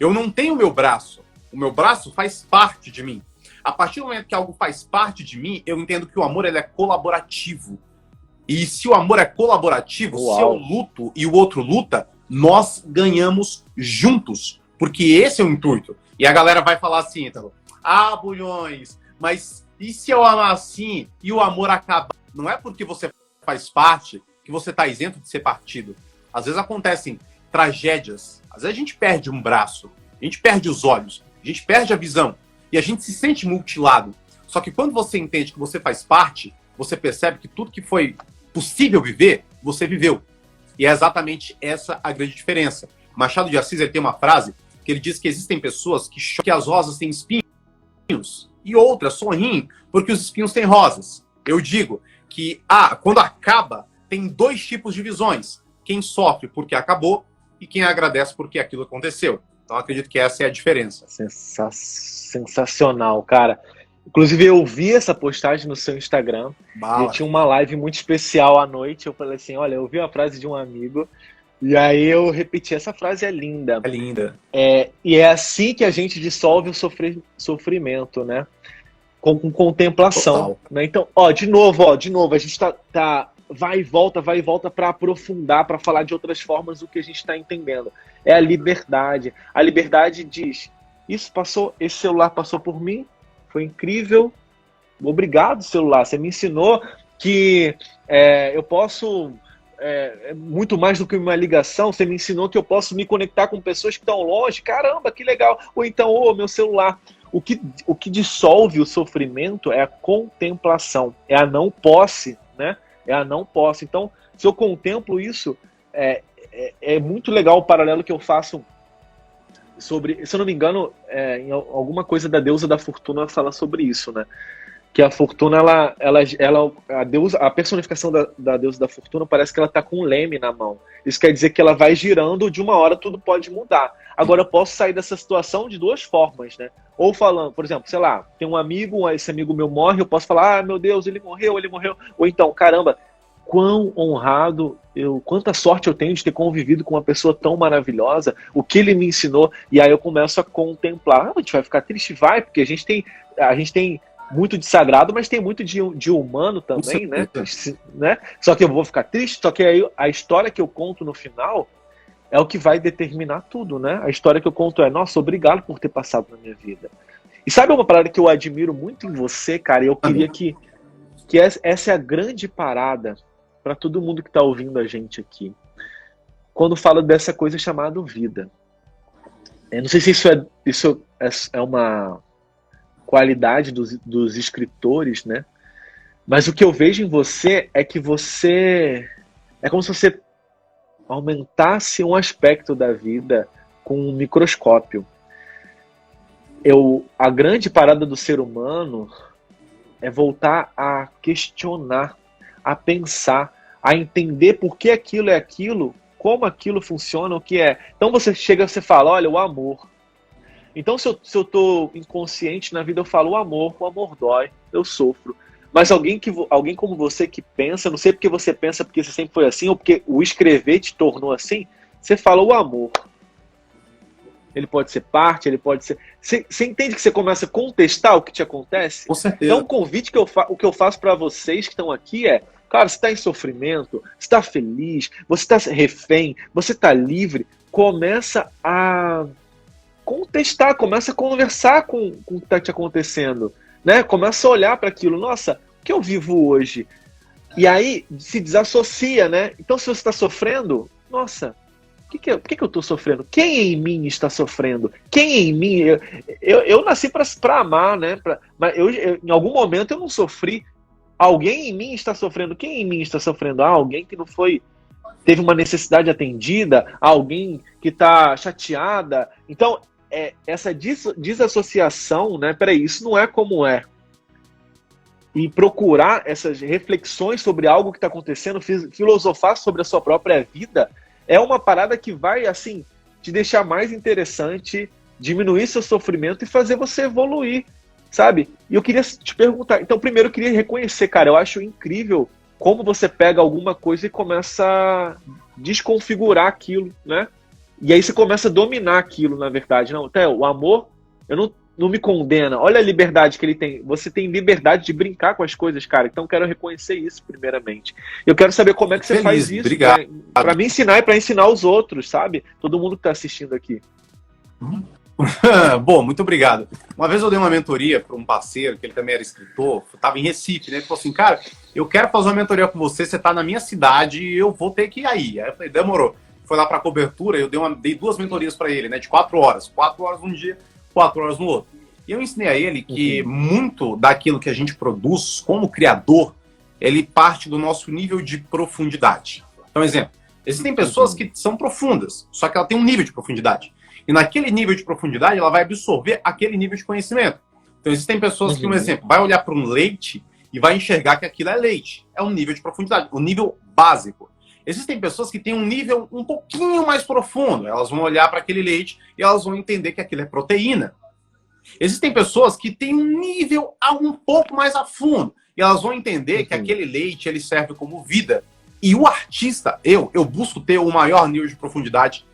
Eu não tenho o meu braço. O meu braço faz parte de mim. A partir do momento que algo faz parte de mim, eu entendo que o amor ele é colaborativo. E se o amor é colaborativo, se eu luto e o outro luta, nós ganhamos juntos. Porque esse é o intuito. E a galera vai falar assim, então, Bulhões, mas e se eu amar assim e o amor acabar? Não é porque você faz parte que você está isento de ser partido. Às vezes acontecem tragédias. Às vezes a gente perde um braço, a gente perde os olhos. A gente perde a visão e a gente se sente mutilado. Só que quando você entende que você faz parte, você percebe que tudo que foi possível viver, você viveu. E é exatamente essa a grande diferença. Machado de Assis, ele tem uma frase que ele diz que existem pessoas que as rosas têm espinhos e outras sorriem porque os espinhos têm rosas. Eu digo que quando acaba, tem dois tipos de visões. Quem sofre porque acabou e quem agradece porque aquilo aconteceu. Então, acredito que essa é a diferença. Sensacional, cara. Inclusive, eu vi essa postagem no seu Instagram. E tinha uma live muito especial à noite. Eu falei assim, olha, eu vi uma frase de um amigo e aí eu repeti, essa frase é linda. É linda. E é assim que a gente dissolve o sofrimento, né? Com contemplação. Né? Então, de novo, a gente tá vai e volta para aprofundar, para falar de outras formas do que a gente está entendendo. É a liberdade. A liberdade diz, esse celular passou por mim, foi incrível, obrigado, celular, você me ensinou que eu posso, muito mais do que uma ligação, você me ensinou que eu posso me conectar com pessoas que estão longe, caramba, que legal, ou então, meu celular. O que dissolve o sofrimento é a contemplação, é a não posse, né? É a não posse. Então, se eu contemplo isso, é muito legal o paralelo que eu faço sobre, se eu não me engano, em alguma coisa da deusa da fortuna fala sobre isso, né? Que a fortuna, a personificação da deusa da fortuna parece que ela tá com um leme na mão. Isso quer dizer que ela vai girando, de uma hora tudo pode mudar. Agora eu posso sair dessa situação de duas formas, né? Ou falando, por exemplo, sei lá, tem um amigo, esse amigo meu morre, eu posso falar, meu Deus, ele morreu. Ou então, caramba, quão honrado, quanta sorte eu tenho de ter convivido com uma pessoa tão maravilhosa, o que ele me ensinou, e aí eu começo a contemplar. A gente vai ficar triste? Vai, porque a gente tem muito de sagrado, mas tem muito de humano também, né? Só que eu vou ficar triste, só que aí a história que eu conto no final é o que vai determinar tudo, né? A história que eu conto é, nossa, obrigado por ter passado na minha vida. E sabe uma parada que eu admiro muito em você, cara? E eu queria que essa é a grande parada para todo mundo que está ouvindo a gente aqui. Quando fala dessa coisa chamada vida. Eu não sei se isso é uma qualidade dos escritores, né? Mas o que eu vejo em você é que você é como se você aumentasse um aspecto da vida com um microscópio. A grande parada do ser humano é voltar a questionar, a pensar, a entender por que aquilo é aquilo, como aquilo funciona, o que é. Então você fala, olha, o amor. Então se eu estou inconsciente na vida, eu falo o amor dói, eu sofro. Mas alguém como você que pensa, não sei porque você pensa porque você sempre foi assim, ou porque o escrever te tornou assim, você fala o amor. Ele pode ser parte, ele pode ser... Você entende que você começa a contestar o que te acontece? Com certeza. Então o convite que eu faço para vocês que estão aqui é, cara, você está em sofrimento, você está feliz, você está refém, você está livre, começa a contestar, começa a conversar com o que está te acontecendo. Né? Começa a olhar para aquilo, nossa, o que eu vivo hoje? E aí se desassocia, né? Então se você está sofrendo, nossa, por que eu estou sofrendo? Quem em mim está sofrendo? Quem em mim? Eu nasci para amar, né? Mas em algum momento eu não sofri. Alguém em mim está sofrendo. Quem em mim está sofrendo? Alguém que não teve uma necessidade atendida, alguém que está chateada. Então, essa desassociação, né? Peraí, isso não é como é. E procurar essas reflexões sobre algo que está acontecendo, filosofar sobre a sua própria vida, é uma parada que vai, assim, te deixar mais interessante, diminuir seu sofrimento e fazer você evoluir, sabe? E eu queria te perguntar, então primeiro eu queria reconhecer, cara, eu acho incrível como você pega alguma coisa e começa a desconfigurar aquilo, né? E aí você começa a dominar aquilo, na verdade. Não, até o amor, eu não me condena. Olha a liberdade que ele tem. Você tem liberdade de brincar com as coisas, cara. Então eu quero reconhecer isso, primeiramente. Eu quero saber como é que você faz isso. Obrigado. Para me ensinar e para ensinar os outros, sabe? Todo mundo que está assistindo aqui. Bom, muito obrigado. Uma vez eu dei uma mentoria para um parceiro, que ele também era escritor, estava em Recife, né? Ele falou assim, cara, eu quero fazer uma mentoria com você, você está na minha cidade e eu vou ter que ir aí. Aí eu falei, demorou. Foi lá para a cobertura, eu dei 2 mentorias para ele, né? De 4 horas. 4 horas um dia, 24 horas no outro. E eu ensinei a ele que muito daquilo que a gente produz como criador, ele parte do nosso nível de profundidade. Então, exemplo, existem pessoas que são profundas, só que ela tem um nível de profundidade. E naquele nível de profundidade, ela vai absorver aquele nível de conhecimento. Então, existem pessoas que, um exemplo, vai olhar para um leite e vai enxergar que aquilo é leite. É um nível de profundidade, um nível básico. Existem pessoas que têm um nível um pouquinho mais profundo. Elas vão olhar para aquele leite e elas vão entender que aquilo é proteína. Existem pessoas que têm um nível um pouco mais a fundo. E elas vão entender que aquele leite ele serve como vida. E o artista, eu busco ter o maior nível de profundidade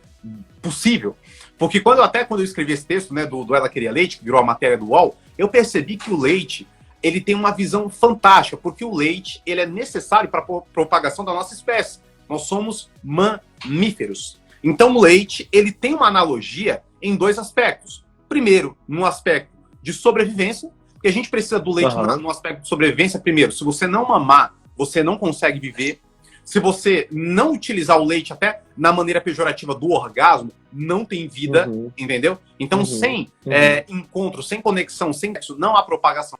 possível. Porque quando eu escrevi esse texto, né, do Ela Queria Leite, que virou a matéria do UOL, eu percebi que o leite ele tem uma visão fantástica, porque o leite ele é necessário para a propagação da nossa espécie. Nós somos mamíferos. Então o leite ele tem uma analogia em dois aspectos. Primeiro, no aspecto de sobrevivência, porque a gente precisa do leite no aspecto de sobrevivência. Primeiro, se você não mamar, você não consegue viver. Se você não utilizar o leite até na maneira pejorativa do orgasmo, não tem vida, entendeu? Então, sem encontro, sem conexão, sem sexo, não há propagação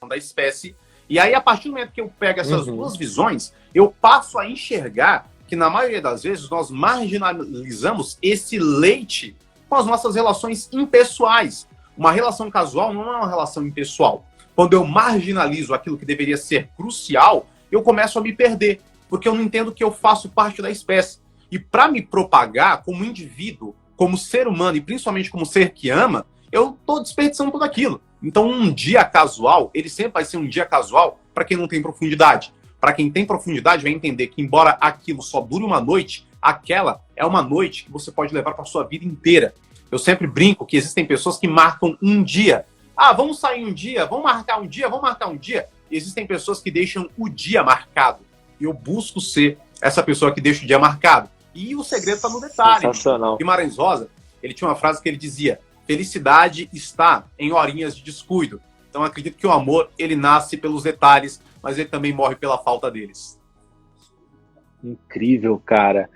da espécie. E aí, a partir do momento que eu pego essas duas visões, eu passo a enxergar que, na maioria das vezes, nós marginalizamos esse leite com as nossas relações impessoais. Uma relação casual não é uma relação impessoal. Quando eu marginalizo aquilo que deveria ser crucial, eu começo a me perder, porque eu não entendo que eu faço parte da espécie. E para me propagar como indivíduo, como ser humano e principalmente como ser que ama, eu estou desperdiçando tudo aquilo. Então um dia casual, ele sempre vai ser um dia casual para quem não tem profundidade. Para quem tem profundidade vai entender que embora aquilo só dure uma noite, aquela é uma noite que você pode levar para sua vida inteira. Eu sempre brinco que existem pessoas que marcam um dia. Ah, vamos sair um dia, vamos marcar um dia, vamos marcar um dia. E existem pessoas que deixam o dia marcado. E eu busco ser essa pessoa que deixa o dia marcado. E o segredo está no detalhe. Sensacional. Guimarães Rosa, ele tinha uma frase que ele dizia: felicidade está em horinhas de descuido. Então eu acredito que o amor, ele nasce pelos detalhes, mas ele também morre pela falta deles. Incrível, cara.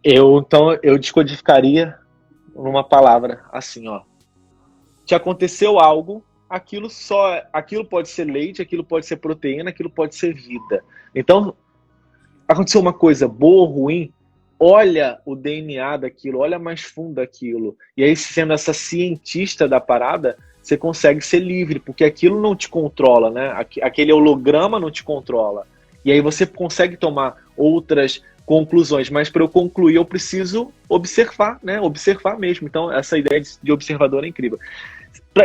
Então eu descodificaria numa palavra assim, ó. Te aconteceu algo, aquilo pode ser leite, aquilo pode ser proteína, aquilo pode ser vida. Então, aconteceu uma coisa boa ou ruim, olha o DNA daquilo, olha mais fundo daquilo. E aí, sendo essa cientista da parada, você consegue ser livre, porque aquilo não te controla, né? Aquele holograma não te controla. E aí você consegue tomar outras conclusões, mas para eu concluir eu preciso observar, né? Observar mesmo. Então essa ideia de observador é incrível.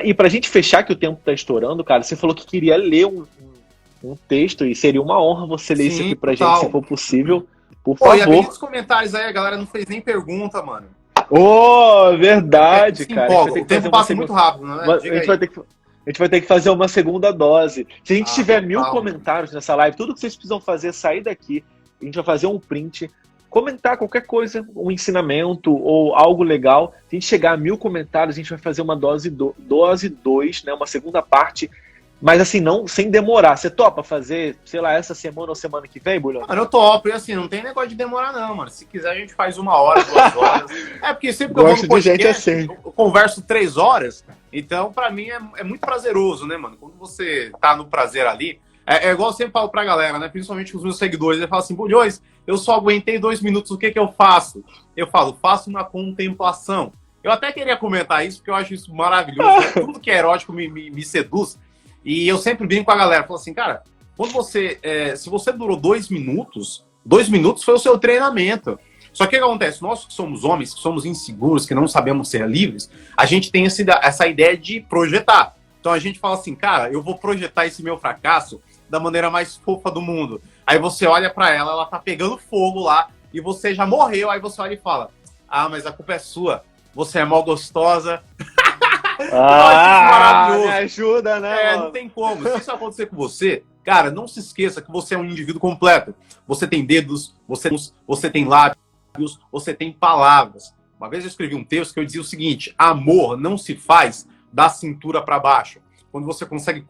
E para a gente fechar, que o tempo está estourando, cara, você falou que queria ler um texto e seria uma honra você ler isso aqui pra gente, se for possível. Por favor. E abri os comentários aí, a galera não fez nem pergunta, mano. Verdade, cara. O tempo passa muito rápido, né? A gente vai ter que fazer uma segunda dose. Se a gente tiver 1000 comentários nessa live, tudo que vocês precisam fazer é sair daqui. A gente vai fazer um print, comentar qualquer coisa, um ensinamento ou algo legal. Se a gente chegar a 1000 comentários, a gente vai fazer uma dose 2, né? Uma segunda parte. Mas assim, não sem demorar. Você topa fazer, sei lá, essa semana ou semana que vem, Bulhão? Mano, eu topo. E assim, não tem negócio de demorar não, mano. Se quiser, a gente faz 1 hora, 2 horas. Porque sempre que eu vou no podcast, eu converso 3 horas. Então, pra mim, é muito prazeroso, né, mano? Quando você tá no prazer ali, é igual eu sempre falo pra galera, né? Principalmente com os meus seguidores. Eles falam assim, Bulhões, eu só aguentei 2 minutos, o que eu faço? Eu falo, faço uma contemplação. Eu até queria comentar isso, porque eu acho isso maravilhoso. Tudo que é erótico me seduz. E eu sempre brinco com a galera, falo assim, cara, quando se você durou 2 minutos, 2 minutos foi o seu treinamento. Só que o que acontece? Nós que somos homens, que somos inseguros, que não sabemos ser livres, a gente tem essa ideia de projetar. Então a gente fala assim, cara, eu vou projetar esse meu fracasso da maneira mais fofa do mundo. Aí você olha pra ela tá pegando fogo lá, e você já morreu, aí você olha e fala, mas a culpa é sua, você é mal gostosa. Me ajuda, né? Não tem como. Se isso acontecer com você, cara, não se esqueça que você é um indivíduo completo. Você tem dedos, você tem lábios, você tem palavras. Uma vez eu escrevi um texto que eu dizia o seguinte: amor não se faz da cintura para baixo. Quando você consegue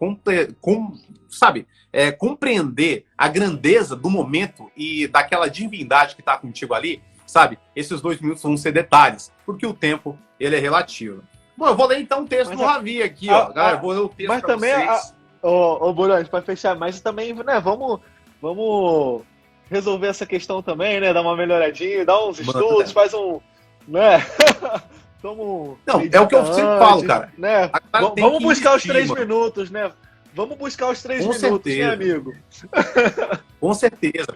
compreender a grandeza do momento e daquela divindade que está contigo ali, sabe? Esses 2 minutos vão ser detalhes, porque o tempo ele é relativo. Bom, eu vou ler então um texto do Ravi aqui, ó. Galera, vou ler o texto mas pra também, vocês. Borges, para fechar, mas também, né, vamos resolver essa questão também, né? Dar uma melhoradinha, dar uns estudos, faz um, né? Não, é o que eu sempre falo, cara. Né? Vamos buscar os 3 minutos, né? Vamos buscar os 3 minutos, né, amigo? Com certeza.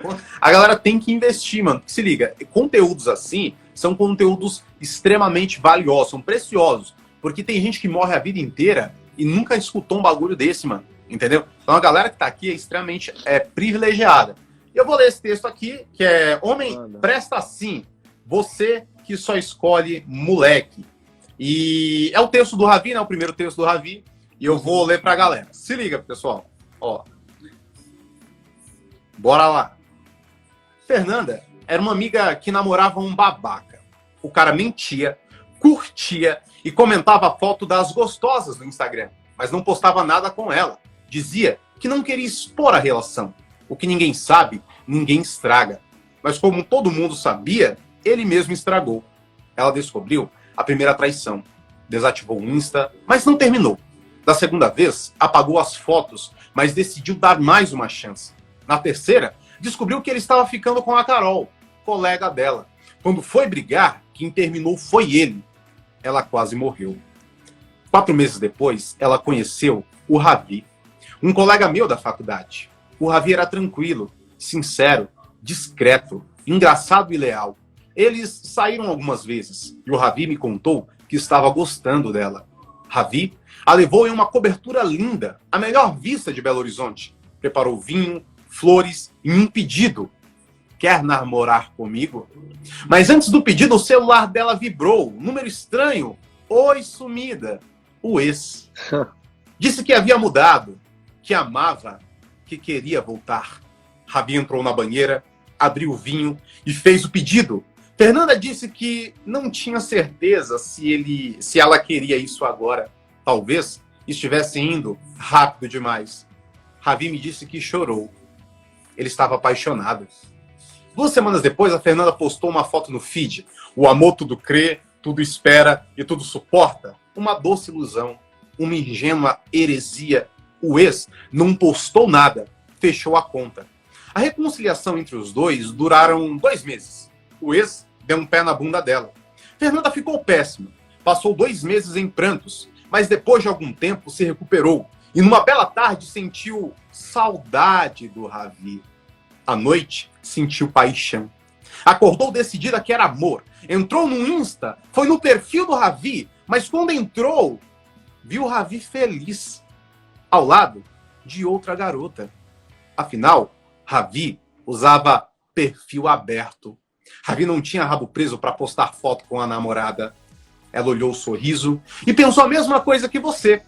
A galera tem que investir, mano. Se liga, conteúdos assim são conteúdos extremamente valiosos, são preciosos. Porque tem gente que morre a vida inteira e nunca escutou um bagulho desse, mano. Entendeu? Então a galera que tá aqui é extremamente privilegiada. E eu vou ler esse texto aqui, que é Homem, presta sim. Você que só escolhe moleque. E é o texto do Ravi, né? O primeiro texto do Ravi. E eu vou ler pra galera. Se liga, pessoal. Ó. Bora lá. Fernanda era uma amiga que namorava um babaca. O cara mentia, curtia e comentava a foto das gostosas no Instagram, mas não postava nada com ela. Dizia que não queria expor a relação. O que ninguém sabe, ninguém estraga. Mas como todo mundo sabia, ele mesmo estragou. Ela descobriu a primeira traição. Desativou o Insta, mas não terminou. Da segunda vez, apagou as fotos, mas decidiu dar mais uma chance. Na terceira, descobriu que ele estava ficando com a Carol, colega dela. Quando foi brigar, quem terminou foi ele. Ela quase morreu. 4 meses depois, ela conheceu o Ravi, um colega meu da faculdade. O Ravi era tranquilo, sincero, discreto, engraçado e leal. Eles saíram algumas vezes e o Ravi me contou que estava gostando dela. Ravi a levou em uma cobertura linda, a melhor vista de Belo Horizonte. Preparou vinho, flores e um pedido. Quer namorar comigo? Mas antes do pedido, o celular dela vibrou. Um número estranho. Oi, sumida. O ex. Disse que havia mudado, que amava, que queria voltar. Ravi entrou na banheira, abriu o vinho e fez o pedido. Fernanda disse que não tinha certeza se ela queria isso agora. Talvez estivesse indo rápido demais. Ravi me disse que chorou. Ele estava apaixonado. 2 semanas depois, a Fernanda postou uma foto no feed. O amor tudo crê, tudo espera e tudo suporta. Uma doce ilusão, uma ingênua heresia. O ex não postou nada, fechou a conta. A reconciliação entre os dois duraram 2 meses. O ex deu um pé na bunda dela. Fernanda ficou péssima. Passou 2 meses em prantos, mas depois de algum tempo se recuperou. E numa bela tarde sentiu saudade do Ravi. À noite, sentiu paixão. Acordou decidida que era amor. Entrou no Insta, foi no perfil do Ravi, mas quando entrou, viu o Ravi feliz, ao lado de outra garota. Afinal, Ravi usava perfil aberto. Ravi não tinha rabo preso para postar foto com a namorada. Ela olhou o sorriso e pensou a mesma coisa que você.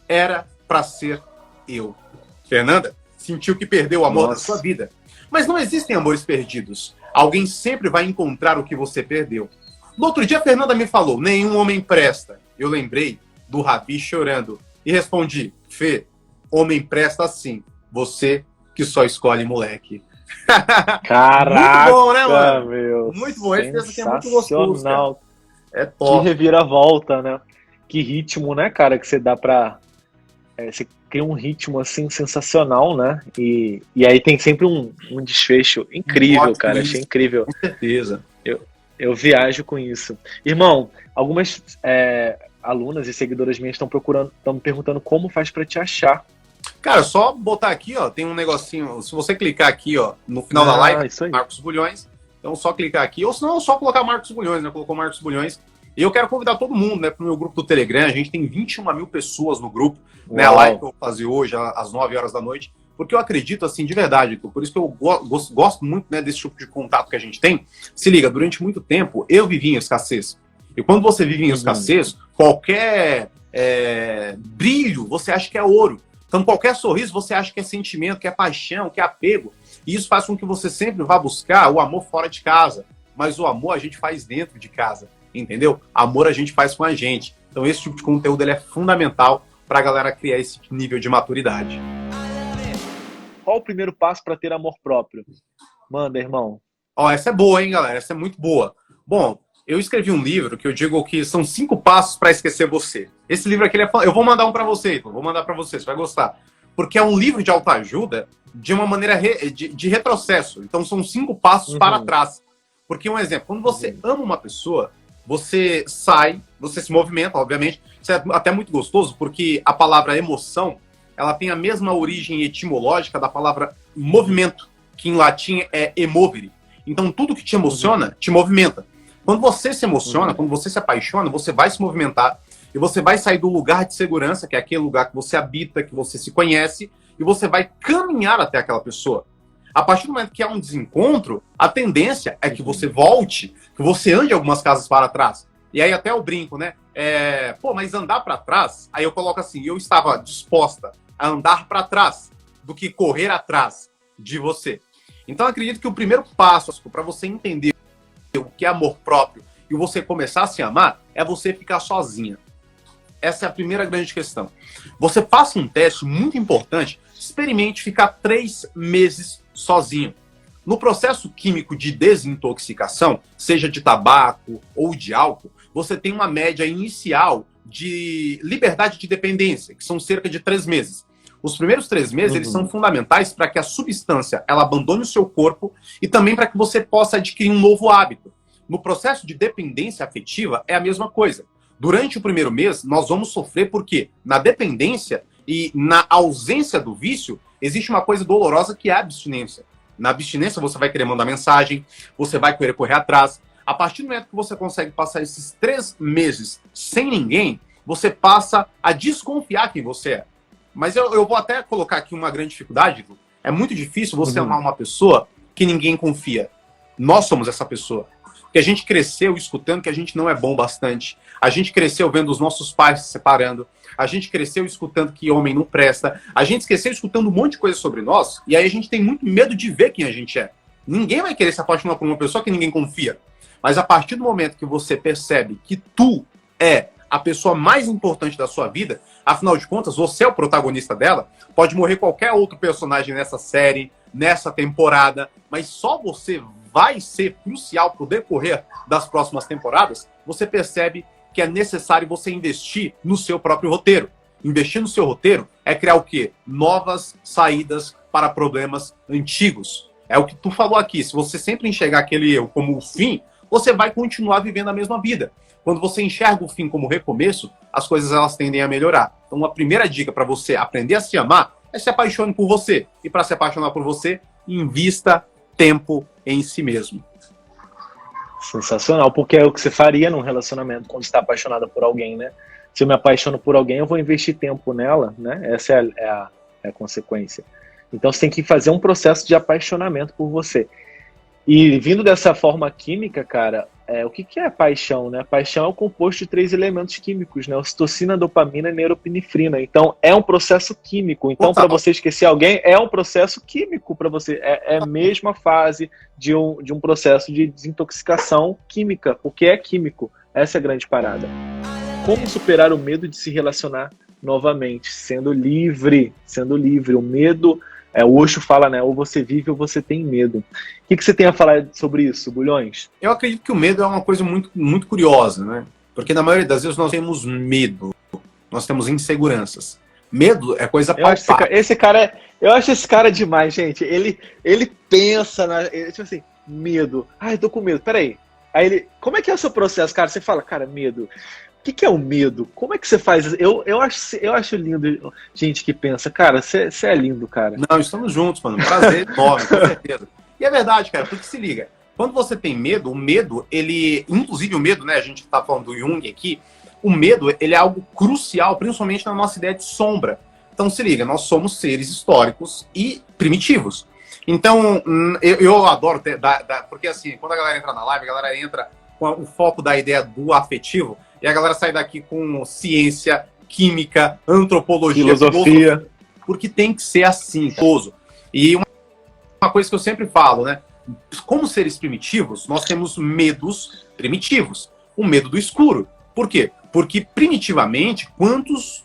Era para ser eu. Fernanda sentiu que perdeu o amor da sua vida. Mas não existem amores perdidos. Alguém sempre vai encontrar o que você perdeu. No outro dia, a Fernanda me falou, nenhum homem presta. Eu lembrei do Ravi chorando e respondi, Fê, homem presta sim. Você que só escolhe moleque. Caraca, muito bom, né, mano? Meu, muito bom. Esse texto aqui é muito gostoso, cara. É top. Que reviravolta, né? Que ritmo, né, cara, que você dá pra... você cria um ritmo, assim, sensacional, né? E aí tem sempre um desfecho incrível, cara. Achei incrível. Com certeza. Eu viajo com isso. Irmão, algumas alunas e seguidoras minhas estão me perguntando como faz pra te achar. Cara, só botar aqui, ó, tem um negocinho, se você clicar aqui, ó, no final da live, Marcos Bulhões, então só clicar aqui, ou senão só colocar Marcos Bulhões, né, colocou Marcos Bulhões, e eu quero convidar todo mundo, né, pro meu grupo do Telegram, a gente tem 21 mil pessoas no grupo, né, a live que eu vou fazer hoje, às 9 horas da noite, porque eu acredito, assim, de verdade, por isso que eu gosto muito, né, desse tipo de contato que a gente tem. Se liga, durante muito tempo, eu vivi em escassez, e quando você vive em escassez, qualquer brilho, você acha que é ouro. Então, qualquer sorriso você acha que é sentimento, que é paixão, que é apego. E isso faz com que você sempre vá buscar o amor fora de casa. Mas o amor a gente faz dentro de casa, entendeu? Amor a gente faz com a gente. Então, esse tipo de conteúdo ele é fundamental para a galera criar esse nível de maturidade. Qual o primeiro passo para ter amor próprio? Manda, irmão. Ó, essa é boa, hein, galera? Essa é muito boa. Bom, Eu escrevi um livro que eu digo que são 5 passos para esquecer você. Esse livro aqui, eu vou mandar um para você, então. Vou mandar para você, você vai gostar. Porque é um livro de autoajuda de uma maneira de retrocesso. Então, são 5 passos para trás. Porque, um exemplo, quando você ama uma pessoa, você sai, você se movimenta, obviamente. Isso é até muito gostoso, porque a palavra emoção, ela tem a mesma origem etimológica da palavra movimento, que em latim é emovere. Então, tudo que te emociona, te movimenta. Quando você se emociona, quando você se apaixona, você vai se movimentar e você vai sair do lugar de segurança, que é aquele lugar que você habita, que você se conhece, e você vai caminhar até aquela pessoa. A partir do momento que há um desencontro, a tendência é que você volte, que você ande algumas casas para trás. E aí até eu brinco, né? Mas andar para trás, aí eu coloco assim, eu estava disposta a andar para trás do que correr atrás de você. Então eu acredito que o primeiro passo para você entender o que é amor próprio e você começar a se amar é você ficar sozinha. Essa é a primeira grande questão. Você faça um teste muito importante, experimente ficar 3 meses sozinho. No processo químico de desintoxicação, seja de tabaco ou de álcool, você tem uma média inicial de liberdade de dependência, que são cerca de 3 meses. Os primeiros 3 meses eles são fundamentais para que a substância ela abandone o seu corpo e também para que você possa adquirir um novo hábito. No processo de dependência afetiva é a mesma coisa. Durante o primeiro mês, nós vamos sofrer porque na dependência e na ausência do vício, existe uma coisa dolorosa que é a abstinência. Na abstinência, você vai querer mandar mensagem, você vai querer correr atrás. A partir do momento que você consegue passar esses 3 meses sem ninguém, você passa a desconfiar quem você é. Mas eu vou até colocar aqui uma grande dificuldade. É muito difícil você amar uma pessoa que ninguém confia. Nós somos essa pessoa. Porque a gente cresceu escutando que a gente não é bom bastante. A gente cresceu vendo os nossos pais se separando. A gente cresceu escutando que homem não presta. A gente cresceu escutando um monte de coisa sobre nós. E aí a gente tem muito medo de ver quem a gente é. Ninguém vai querer se apaixonar por uma pessoa que ninguém confia. Mas a partir do momento que você percebe que tu é a pessoa mais importante da sua vida, afinal de contas, você é o protagonista dela, pode morrer qualquer outro personagem nessa série, nessa temporada, mas só você vai ser crucial para o decorrer das próximas temporadas, você percebe que é necessário você investir no seu próprio roteiro. Investir no seu roteiro é criar o quê? Novas saídas para problemas antigos. É o que tu falou aqui. Se você sempre enxergar aquele eu como o fim, você vai continuar vivendo a mesma vida. Quando você enxerga o fim como recomeço, as coisas elas tendem a melhorar. Então, a primeira dica para você aprender a se amar é se apaixone por você. E para se apaixonar por você, invista tempo em si mesmo. Sensacional, porque é o que você faria num relacionamento quando está apaixonada por alguém, né? Se eu me apaixono por alguém, eu vou investir tempo nela, né? Essa é a consequência. Então, você tem que fazer um processo de apaixonamento por você. E vindo dessa forma química, cara, o que é paixão, né? Paixão é o composto de 3 elementos químicos, né? Ocitocina, dopamina e neuropinefrina. Então, é um processo químico. Então, para você esquecer alguém, é um processo químico para você. É a mesma fase de um processo de desintoxicação química, porque é químico. Essa é a grande parada. Como superar o medo de se relacionar novamente? Sendo livre. Sendo livre. O medo... o Osho fala, né? Ou você vive ou você tem medo. O que você tem a falar sobre isso, Bulhões? Eu acredito que o medo é uma coisa muito, muito curiosa, né? Porque na maioria das vezes nós temos medo. Nós temos inseguranças. Medo é coisa palpável. Eu acho esse cara demais, gente. Ele pensa, tipo assim, medo. Ai, tô com medo. Peraí. Aí ele, como é que é o seu processo, cara? Você fala, cara, medo. O que é o medo? Como é que você faz? Eu acho lindo gente que pensa, cara, você é lindo, cara. Não, estamos juntos, mano. Prazer enorme, com certeza. E é verdade, cara, porque se liga. Quando você tem medo, o medo, ele... Inclusive o medo, né, a gente tá falando do Jung aqui, o medo, ele é algo crucial, principalmente na nossa ideia de sombra. Então se liga, nós somos seres históricos e primitivos. Então, eu adoro, porque assim, quando a galera entra na live, a galera entra com o foco da ideia do afetivo, e a galera sai daqui com ciência, química, antropologia, filosofia. Porque tem que ser assim, gozo. E uma coisa que eu sempre falo, né? Como seres primitivos, nós temos medos primitivos. O medo do escuro. Por quê? Porque primitivamente, quantos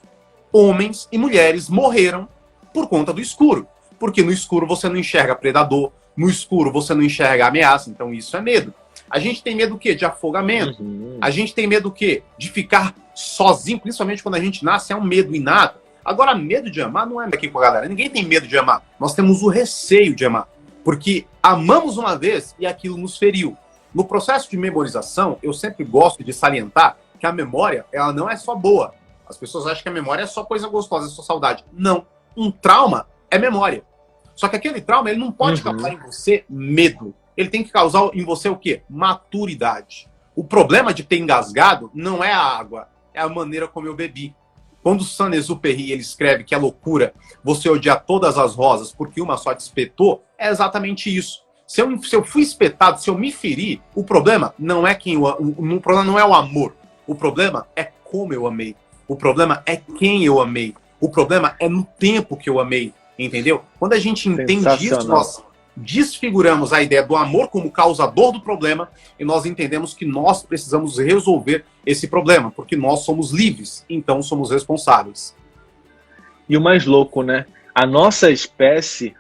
homens e mulheres morreram por conta do escuro? Porque no escuro você não enxerga predador, no escuro você não enxerga ameaça, então isso é medo. A gente tem medo do quê? De afogamento. Uhum. A gente tem medo do quê? De ficar sozinho, principalmente quando a gente nasce, é um medo inato. Agora, medo de amar não é aqui com a galera. Ninguém tem medo de amar. Nós temos o receio de amar. Porque amamos uma vez e aquilo nos feriu. No processo de memorização, eu sempre gosto de salientar que a memória, ela não é só boa. As pessoas acham que a memória é só coisa gostosa, é só saudade. Não. Um trauma é memória. Só que aquele trauma, ele não pode causar em você medo. Ele tem que causar em você o quê? Maturidade. O problema de ter engasgado não é a água, é a maneira como eu bebi. Quando o Saint-Exupéry ele escreve que é loucura você odiar todas as rosas porque uma só te espetou, é exatamente isso. Se eu fui espetado, se eu me feri, o problema não é o problema não é o amor. O problema é como eu amei. O problema é quem eu amei. O problema é no tempo que eu amei. Entendeu? Quando a gente entende isso, nós desfiguramos a ideia do amor como causador do problema e nós entendemos que nós precisamos resolver esse problema, porque nós somos livres, então somos responsáveis. E o mais louco, né? A nossa espécie,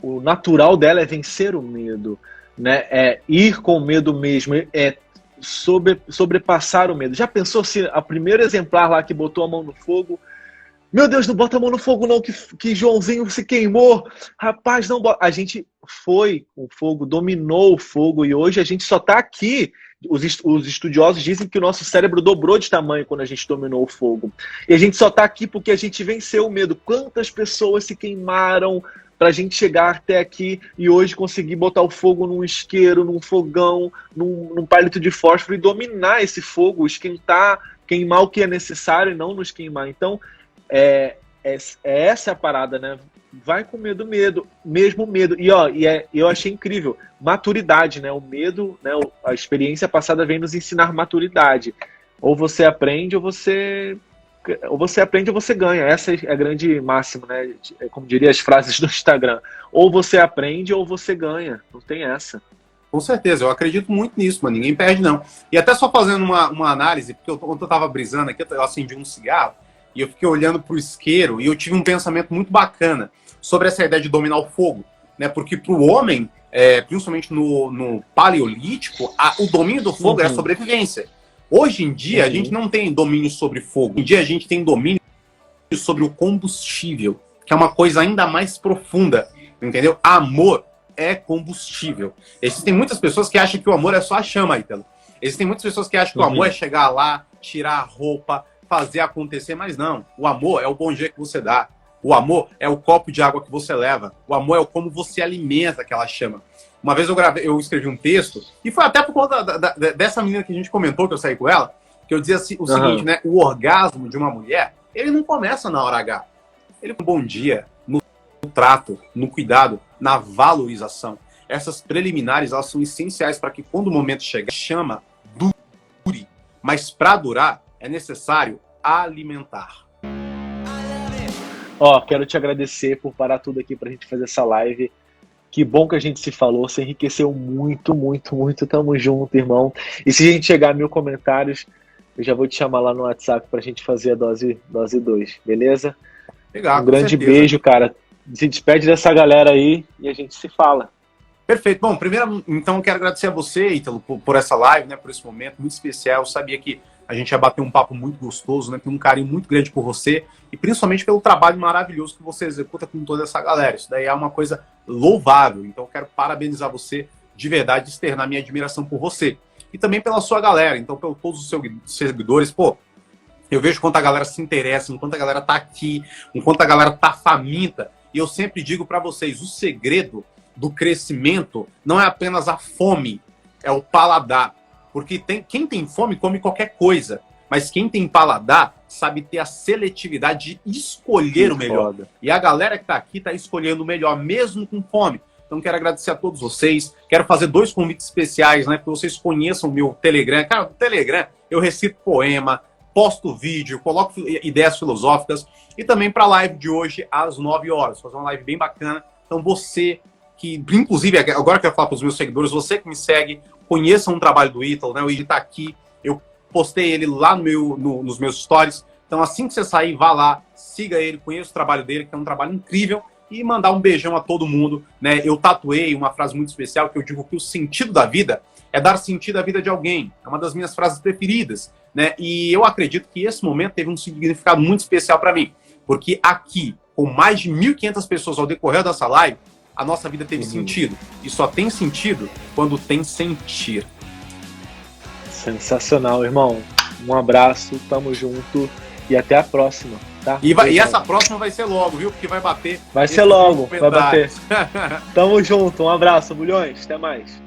o natural dela é vencer o medo, né? É ir com o medo mesmo, é sobrepassar o medo. Já pensou se a primeiro exemplar lá que botou a mão no fogo, meu Deus, não bota a mão no fogo não, que Joãozinho se queimou. Rapaz, não bota. A gente foi com o fogo, dominou o fogo e hoje a gente só está aqui. Os estudiosos dizem que o nosso cérebro dobrou de tamanho quando a gente dominou o fogo. E a gente só está aqui porque a gente venceu o medo. Quantas pessoas se queimaram para a gente chegar até aqui e hoje conseguir botar o fogo num isqueiro, num fogão, num palito de fósforo e dominar esse fogo, esquentar, queimar o que é necessário e não nos queimar. Então, essa a parada, né? Vai com medo mesmo medo. E eu achei incrível, maturidade, né? O medo, né? A experiência passada vem nos ensinar maturidade. Ou você aprende ou você ganha. Essa é a grande máxima, né? Como diria as frases do Instagram. Ou você aprende ou você ganha. Não tem essa. Com certeza, eu acredito muito nisso, mano. Ninguém perde, não. E até só fazendo uma análise, porque quando eu tava brisando aqui, eu acendi um cigarro e eu fiquei olhando pro isqueiro e eu tive um pensamento muito bacana sobre essa ideia de dominar o fogo, né? Porque pro homem, principalmente no paleolítico, o domínio do fogo era a sobrevivência. Hoje em dia, a gente não tem domínio sobre fogo. Hoje em dia, a gente tem domínio sobre o combustível, que é uma coisa ainda mais profunda, entendeu? Amor é combustível. Existem muitas pessoas que acham que o amor é só a chama, Ítalo. Existem muitas pessoas que acham que o amor é chegar lá, tirar a roupa, fazer acontecer, mas não. O amor é o bom dia que você dá. O amor é o copo de água que você leva. O amor é o como você alimenta aquela chama. Uma vez eu escrevi um texto, e foi até por conta dessa menina que a gente comentou, que eu saí com ela, que eu dizia o seguinte, né? O orgasmo de uma mulher, ele não começa na hora H. Ele é um bom dia, no trato, no cuidado, na valorização. Essas preliminares, elas são essenciais para que quando o momento chegar, chama dure. Mas para durar, é necessário alimentar. Quero te agradecer por parar tudo aqui pra gente fazer essa live. Que bom que a gente se falou, se enriqueceu muito, muito, muito. Tamo junto, irmão. E se a gente chegar a 1000 comentários, eu já vou te chamar lá no WhatsApp pra gente fazer a dose 2, beleza? Legal, um grande beijo, cara. Se despede dessa galera aí e a gente se fala. Perfeito. Bom, primeiro, então, eu quero agradecer a você, Ítalo, por essa live, né, por esse momento muito especial. Eu sabia que a gente ia bater um papo muito gostoso, né? Tenho um carinho muito grande por você e principalmente pelo trabalho maravilhoso que você executa com toda essa galera. Isso daí é uma coisa louvável. Então, eu quero parabenizar você de verdade, externar minha admiração por você. E também pela sua galera. Então, por todos os seus seguidores, pô, eu vejo quanto a galera se interessa, enquanto a galera tá aqui, enquanto a galera tá faminta. E eu sempre digo para vocês, o segredo do crescimento não é apenas a fome, é o paladar. Porque quem tem fome come qualquer coisa, mas quem tem paladar sabe ter a seletividade de escolher o melhor. E a galera que tá aqui tá escolhendo o melhor, mesmo com fome. Então quero agradecer a todos vocês, quero fazer 2 convites especiais, né, para vocês conheçam o meu Telegram. Cara, no Telegram eu recito poema, posto vídeo, coloco ideias filosóficas e também para a live de hoje às 9 horas. Fazer uma live bem bacana. Então você que, inclusive, agora eu quero falar para os meus seguidores, você que me segue, conheça um trabalho do Ítalo, né? O Ítalo tá aqui, eu postei ele lá nos meus stories. Então assim que você sair, vá lá, siga ele, conheça o trabalho dele, que é um trabalho incrível. e mandar um beijão a todo mundo, né? Eu tatuei uma frase muito especial que eu digo que o sentido da vida é dar sentido à vida de alguém. É uma das minhas frases preferidas, né? E eu acredito que esse momento teve um significado muito especial para mim, porque aqui, com mais de 1.500 pessoas ao decorrer dessa live, a nossa vida teve sentido. E só tem sentido quando tem sentir. Sensacional, irmão. Um abraço, tamo junto e até a próxima, tá? E essa próxima vai ser logo, viu? Porque vai bater. Vai ser logo, vai bater. Tamo junto, um abraço, bulhões, até mais.